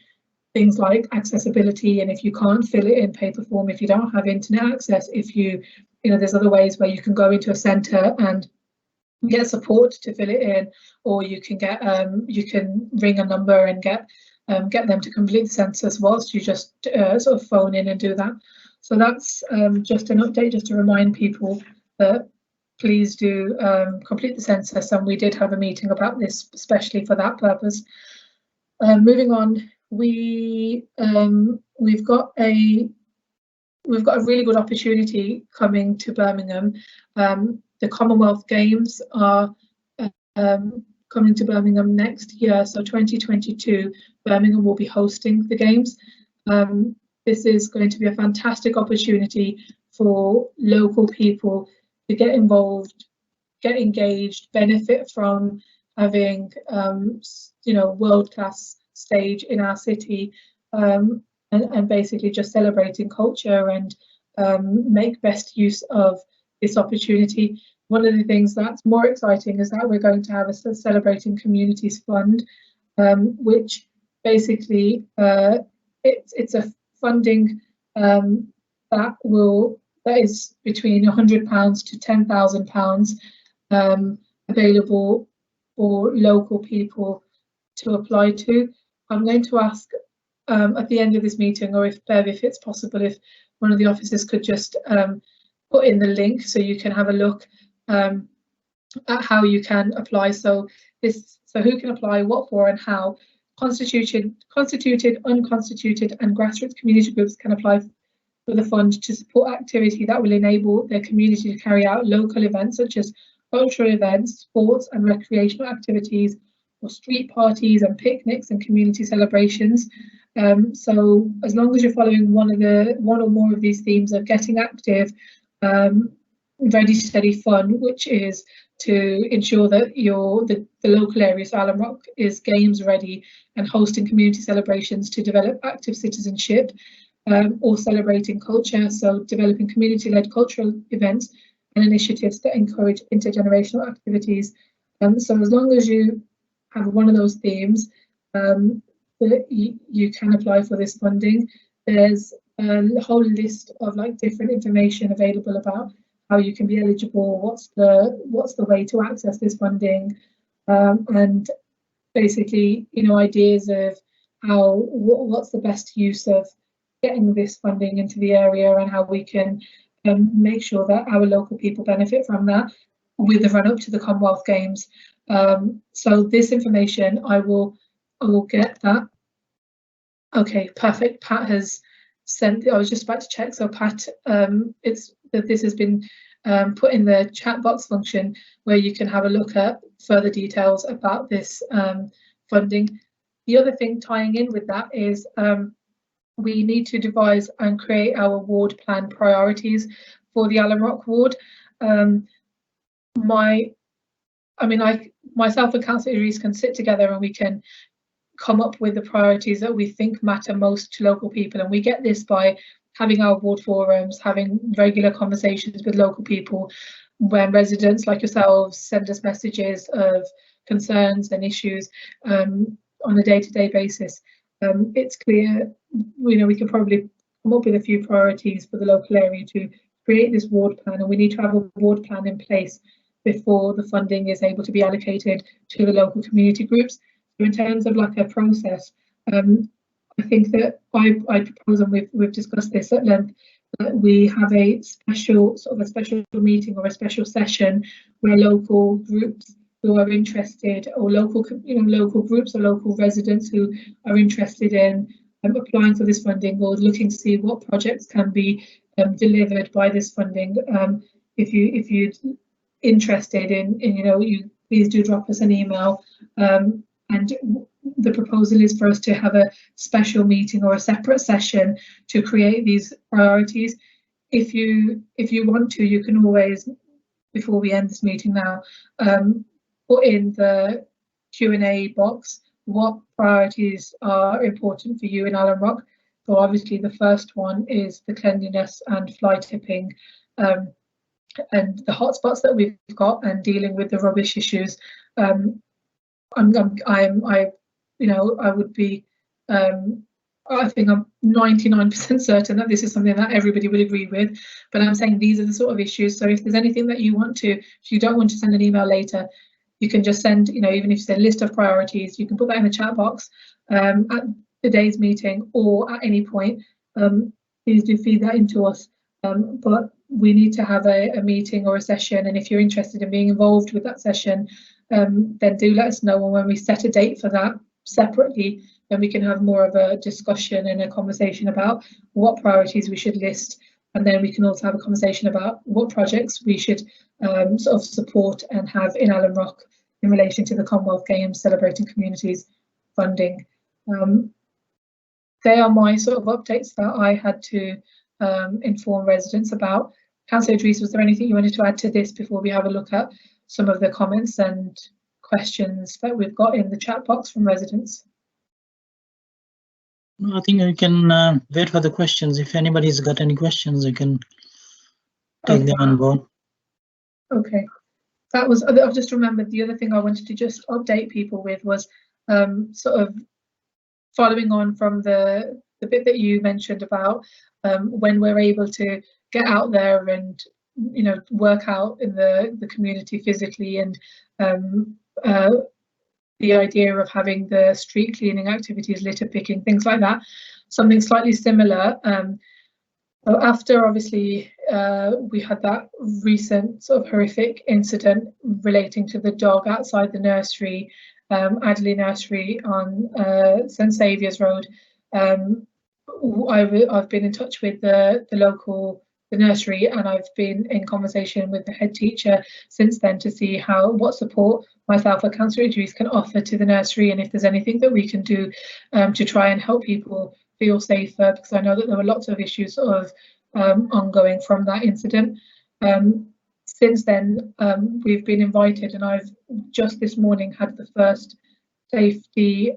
things like accessibility, and if you can't fill it in paper form, if you don't have internet access, if there's other ways where you can go into a centre and get support to fill it in, or you can get you can ring a number and get them to complete the census whilst you just sort of phone in and do that. So that's just an update, just to remind people that please do complete the census, and we did have a meeting about this especially for that purpose. Moving on, we've got a really good opportunity coming to Birmingham. The Commonwealth Games are coming to Birmingham next year, so 2022 Birmingham will be hosting the games. This is going to be a fantastic opportunity for local people to get involved, get engaged, benefit from having world-class stage in our city, and basically just celebrating culture and make best use of this opportunity. One of the things that's more exciting is that we're going to have a Celebrating Communities Fund, which basically it's a funding that is between £100 to £10,000 available for local people to apply to. I'm going to ask at the end of this meeting, or if it's possible, if one of the officers could just put in the link so you can have a look at how you can apply. So who can apply, what for, and how. Constituted, unconstituted, and grassroots community groups can apply for the fund to support activity that will enable their community to carry out local events such as cultural events, sports and recreational activities, or street parties and picnics and community celebrations. So as long as you're following one or more of these themes of getting active, ready, steady, fun, which is to ensure that the local area, so Alum Rock, is games ready and hosting community celebrations to develop active citizenship, or celebrating culture, so developing community-led cultural events and initiatives that encourage intergenerational activities. So as long as you have one of those themes, you can apply for this funding. There's a whole list of different information available about how you can be eligible, what's the way to access this funding, and basically ideas of what's the best use of getting this funding into the area, and how we can make sure that our local people benefit from that with the run up to the Commonwealth Games. So this information, I will get that. Okay, perfect. Pat has sent. I was just about to check. So Pat, this has been put in the chat box function where you can have a look at further details about this funding. The other thing tying in with that is we need to devise and create our ward plan priorities for the Alum Rock ward. Myself and Councillor Idris can sit together and we can come up with the priorities that we think matter most to local people, and we get this by having our ward forums, having regular conversations with local people, when residents like yourselves send us messages of concerns and issues on a day-to-day basis. It's clear, we can probably come up with a few priorities for the local area to create this ward plan, and we need to have a ward plan in place before the funding is able to be allocated to the local community groups. So in terms of a process, I think that I propose, and we've discussed this at length, that we have a special meeting or a special session where local groups who are interested, or local groups or local residents who are interested in applying for this funding or looking to see what projects can be delivered by this funding. If you're interested in you please do drop us an email. And the proposal is for us to have a special meeting or a separate session to create these priorities. If you want to, you can always, before we end this meeting now, put in the Q&A box what priorities are important for you in Alum Rock. So obviously the first one is the cleanliness and fly tipping, and the hotspots that we've got, and dealing with the rubbish issues. I would be, I think I'm 99% certain that this is something that everybody would agree with, but I'm saying these are the sort of issues. So if there's anything that you want to, if you don't want to send an email later, you can just send, even if you say list of priorities, you can put that in the chat box at today's meeting or at any point. Please do feed that into us. But we need to have a meeting or a session, and if you're interested in being involved with that session, then do let us know, and when we set a date for that separately, then we can have more of a discussion and a conversation about what priorities we should list, and then we can also have a conversation about what projects we should sort of support and have in Alum Rock in relation to the Commonwealth Games Celebrating Communities funding. They are my sort of updates that I had to inform residents about. Councillor Idris, was there anything you wanted to add to this before we have a look at some of the comments and questions that we've got in the chat box from residents? I think we can wait for the questions. If anybody's got any questions, you can take them on board. Okay. That was, I've just remembered the other thing I wanted to just update people with was sort of following on from the bit that you mentioned about when we're able to get out there and work out in the community physically, and the idea of having the street cleaning activities, litter picking, things like that. Something slightly similar. After obviously we had that recent sort of horrific incident relating to the dog outside the nursery, Adderley Nursery on St Saviour's Road. I've been in touch with the local nursery, and I've been in conversation with the head teacher since then to see what support myself or Councillor Idris can offer to the nursery, and if there's anything that we can do to try and help people feel safer, because I know that there were lots of issues sort of ongoing from that incident. Since then, we've been invited, and I've just this morning had the first safety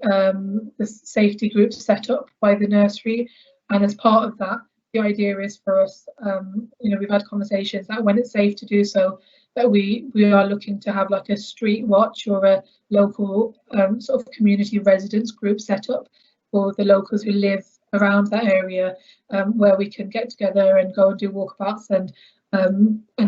group set up by the nursery, and as part of that, the idea is for us, we've had conversations that when it's safe to do so, that we are looking to have like a street watch or a local sort of community residents group set up for the locals who live around that area, where we can get together and go and do walkabouts and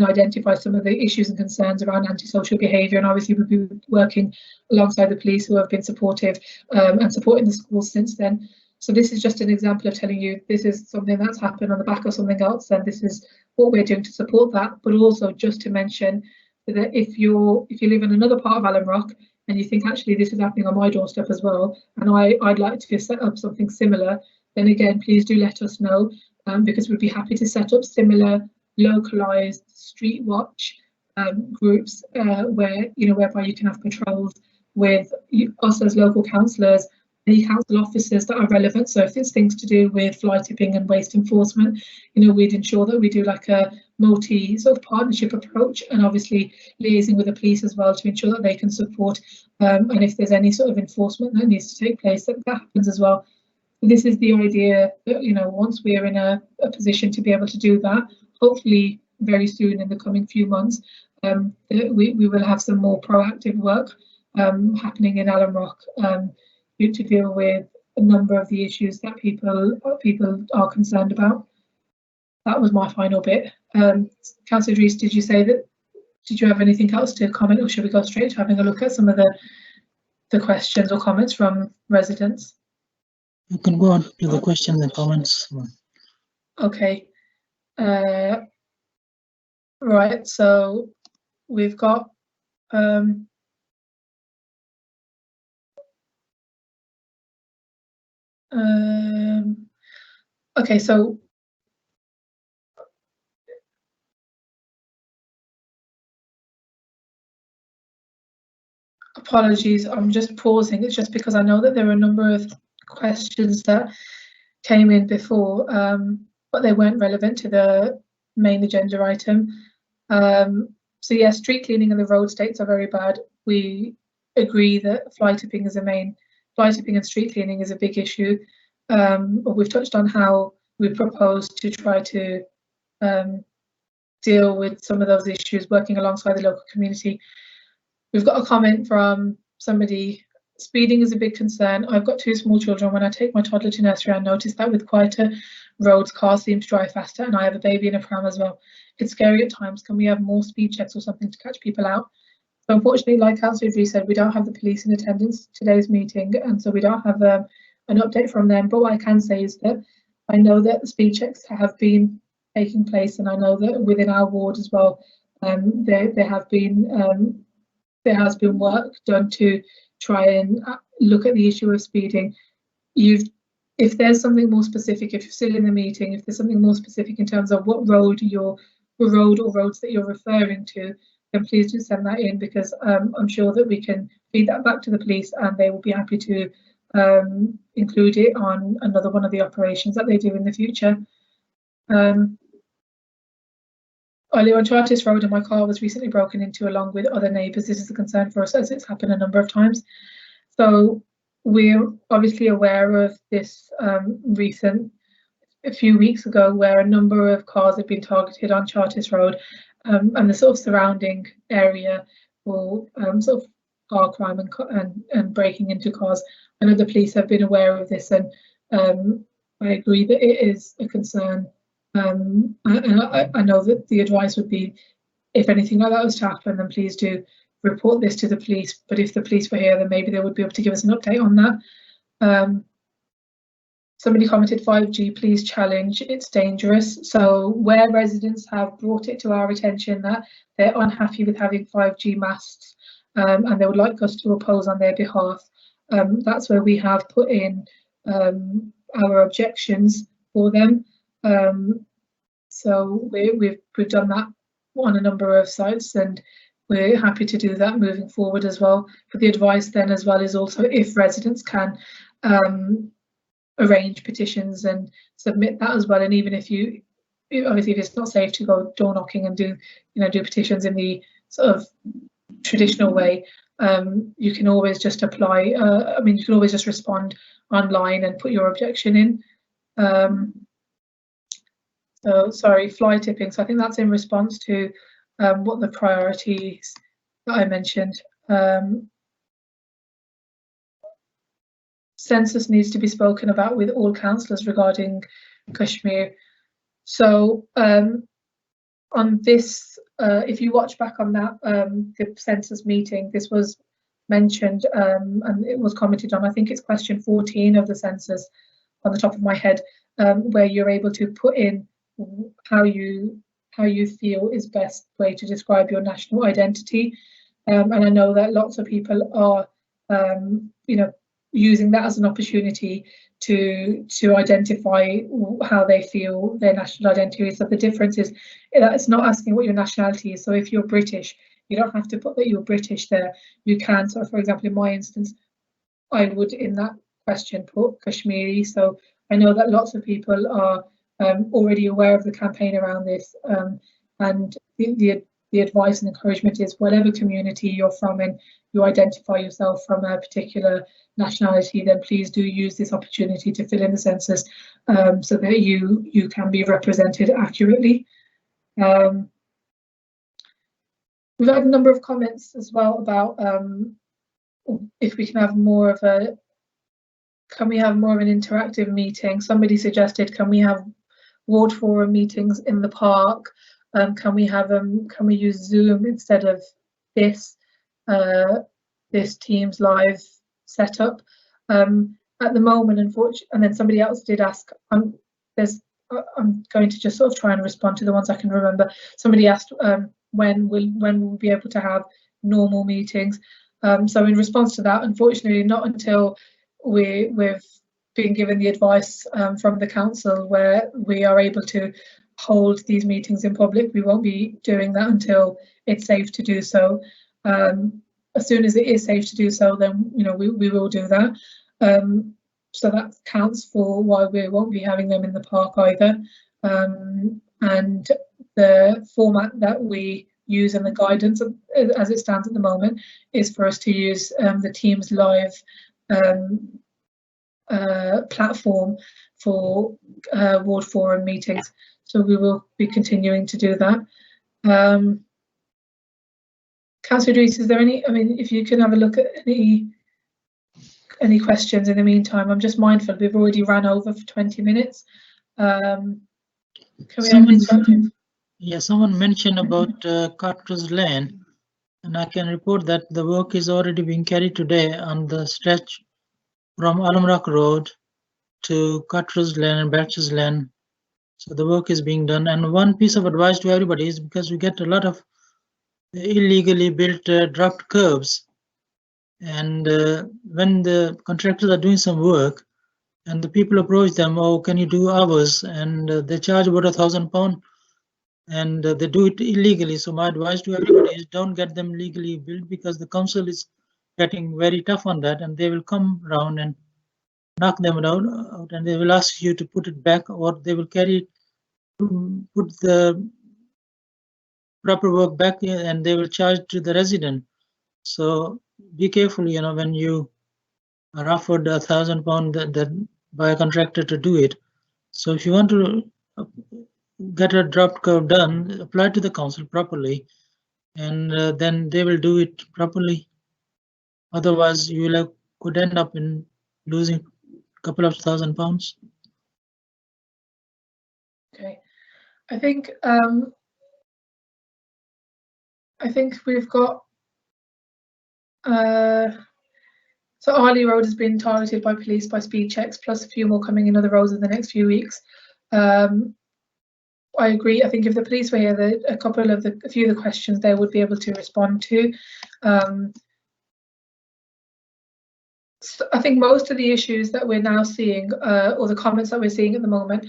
identify some of the issues and concerns around antisocial behaviour. And obviously we'll be working alongside the police, who have been supportive and supporting the schools since then. So this is just an example of telling you this is something that's happened on the back of something else, and this is what we're doing to support that. But also just to mention that if you live in another part of Alum Rock and you think actually this is happening on my doorstep as well, and I'd like to set up something similar, then again please do let us know, because we'd be happy to set up similar localized street watch groups whereby you can have patrols with us as local councillors, any council officers that are relevant. So if it's things to do with fly tipping and waste enforcement, we'd ensure that we do like a multi sort of partnership approach, and obviously liaising with the police as well to ensure that they can support, and if there's any sort of enforcement that needs to take place, that happens as well. This is the idea that once we're in a position to be able to do that, hopefully very soon in the coming few months, we will have some more proactive work happening in Alum Rock to deal with a number of the issues that people are concerned about. That was my final bit. Councillor Idris, did you have anything else to comment, or should we go straight to having a look at some of the questions or comments from residents? You can go on to the questions and comments. Okay. Right, so we've got Okay, so apologies, I'm just pausing. It's just because I know that there are a number of questions that came in before, but they weren't relevant to the main agenda item. So yeah, street cleaning and the road states are very bad. We agree that fly tipping and street cleaning is a big issue. But we've touched on how we propose to try to deal with some of those issues, working alongside the local community. We've got a comment from somebody. Speeding is a big concern. I've got 2 small children. When I take my toddler to nursery, I notice that with quieter roads, cars seem to drive faster, and I have a baby in a pram as well. It's scary at times. Can we have more speed checks or something to catch people out? So unfortunately, like Councillor Idris said, we don't have the police in attendance today's meeting, and so we don't have an update from them. But what I can say is that I know that the speed checks have been taking place, and I know that within our ward as well, there has been work done to try and look at the issue of speeding. If there's something more specific, if you're still in the meeting, if there's something more specific in terms of what road or roads that you're referring to, then please do send that in, because I'm sure that we can feed that back to the police and they will be happy to include it on another one of the operations that they do in the future. I live on Chartist Road and my car was recently broken into along with other neighbours. This is a concern for us as it's happened a number of times. So we're obviously aware of this a few weeks ago, where a number of cars have been targeted on Chartist Road, and the sort of surrounding area for sort of car crime and breaking into cars. I know the police have been aware of this, and I agree that it is a concern. And I know that the advice would be, if anything like that was to happen, then please do report this to the police. But if the police were here, then maybe they would be able to give us an update on that. Somebody commented 5G, please challenge, it's dangerous. So where residents have brought it to our attention that they're unhappy with having 5G masts, and they would like us to oppose on their behalf, that's where we have put in our objections for them. So we've done that on a number of sites, and we're happy to do that moving forward as well. But the advice then as well is also, if residents can arrange petitions and submit that as well, and even if obviously if it's not safe to go door knocking and do petitions in the sort of traditional way, you can always just apply. You can always just respond online and put your objection in. So sorry, fly tipping. So I think that's in response to what the priorities that I mentioned. Census needs to be spoken about with all councillors regarding Kashmir. So on this, if you watch back on that, the census meeting, this was mentioned and it was commented on. I think it's question 14 of the census on the top of my head, where you're able to put in how you feel is best way to describe your national identity. And I know that lots of people are using that as an opportunity to identify how they feel their national identity is. So the difference is that it's not asking what your nationality is. So if you're British, you don't have to put that you're British there. You can. So for example, in my instance, I would in that question put Kashmiri. So I know that lots of people are already aware of the campaign around this, and the advice and encouragement is, whatever community you're from and you identify yourself from a particular nationality, then please do use this opportunity to fill in the census so that you can be represented accurately. We've had a number of comments as well about if we can have more of an interactive meeting. Somebody suggested, can we have ward forum meetings in the park? Can we use Zoom instead of this Teams live setup? At the moment, unfortunately, and then somebody else did ask. I'm going to just sort of try and respond to the ones I can remember. Somebody asked when we'll be able to have normal meetings. So in response to that, unfortunately, not until we've been given the advice from the council where we are able to hold these meetings in public. We won't be doing that until it's safe to do so. As soon as it is safe to do so, then we will do that. So that counts for why we won't be having them in the park either. And the format that we use and the guidance as it stands at the moment is for us to use the Teams Live platform for ward forum meetings. So we will be continuing to do that. Councillor Idris, is there any, if you can have a look at any questions in the meantime. I'm just mindful we've already ran over for 20 minutes. Can we have an interactive? Yeah, someone mentioned about Carter's Lane, and I can report that the work is already being carried today on the stretch from Alum Road to Carter's Lane and Batches Lane. So the work is being done. And one piece of advice to everybody is, because we get a lot of illegally built dropped curbs, and when the contractors are doing some work and the people approach them, oh, can you do hours, and they charge about £1,000, and they do it illegally. So my advice to everybody is, don't get them legally built, because the council is getting very tough on that, and they will come around and knock them out, and they will ask you to put it back, or they will put the proper work back in, and they will charge to the resident. So be careful, when you are offered £1,000 that by a contractor to do it. So if you want to get a drop curve done, apply to the council properly, and then they will do it properly. Otherwise, you could end up in losing a couple of £1,000. Okay, I think we've got so Arley Road has been targeted by police by speed checks, plus a few more coming in other roads in the next few weeks. I agree. I think if the police were here, a few of the questions they would be able to respond to. So I think most of the issues that we're now seeing, or the comments that we're seeing at the moment,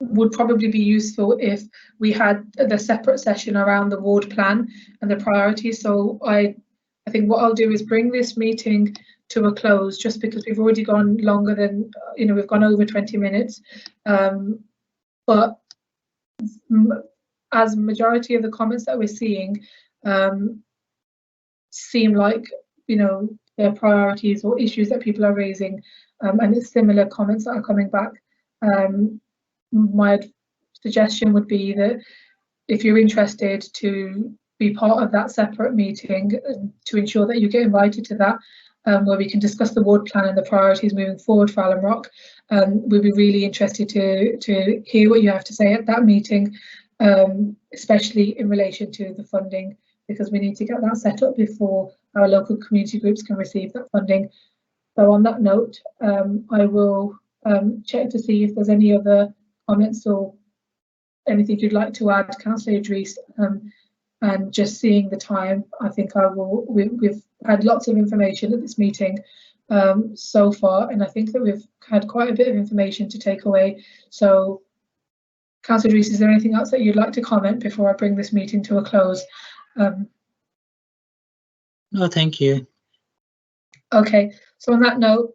would probably be useful if we had the separate session around the ward plan and the priorities. So I think what I'll do is bring this meeting to a close, just because we've already gone longer than, we've gone over 20 minutes. But as majority of the comments that we're seeing seem like, their priorities or issues that people are raising, and it's similar comments that are coming back. My suggestion would be that if you're interested to be part of that separate meeting, to ensure that you get invited to that, where we can discuss the ward plan and the priorities moving forward for Alum Rock. We'd be really interested to hear what you have to say at that meeting, especially in relation to the funding, because we need to get that set up before our local community groups can receive that funding. So on that note, I will check to see if there's any other comments or anything you'd like to add, Councillor Idris. And just seeing the time, I think we've had lots of information at this meeting so far, and I think that we've had quite a bit of information to take away. So, Councillor Idris, is there anything else that you'd like to comment before I bring this meeting to a close? No, thank you. Okay, so on that note,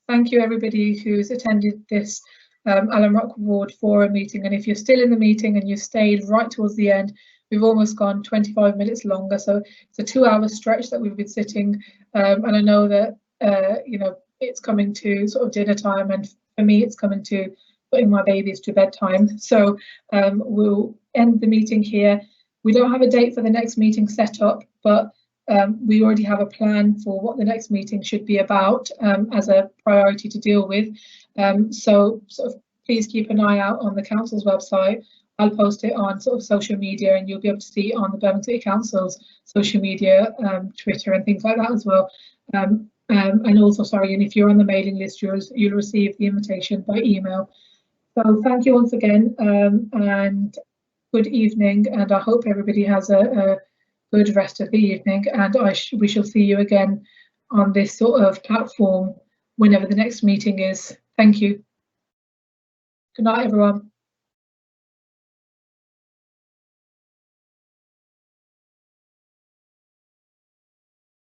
thank you everybody who's attended this Alum Rock Ward Forum meeting, and if you're still in the meeting and you've stayed right towards the end, we've almost gone 25 minutes longer, so it's a 2-hour stretch that we've been sitting, and I know that it's coming to sort of dinner time, and for me it's coming to putting my babies to bedtime. So we'll end the meeting here. We don't have a date for the next meeting set up, but we already have a plan for what the next meeting should be about as a priority to deal with. So sort of please keep an eye out on the council's website. I'll post it on sort of social media, and you'll be able to see it on the Birmingham City Council's social media, Twitter and things like that as well. And also, sorry, and if you're on the mailing list, you'll receive the invitation by email. So thank you once again, and good evening, and I hope everybody has a good rest of the evening, and we shall see you again on this sort of platform whenever the next meeting is. Thank you. Good night, everyone.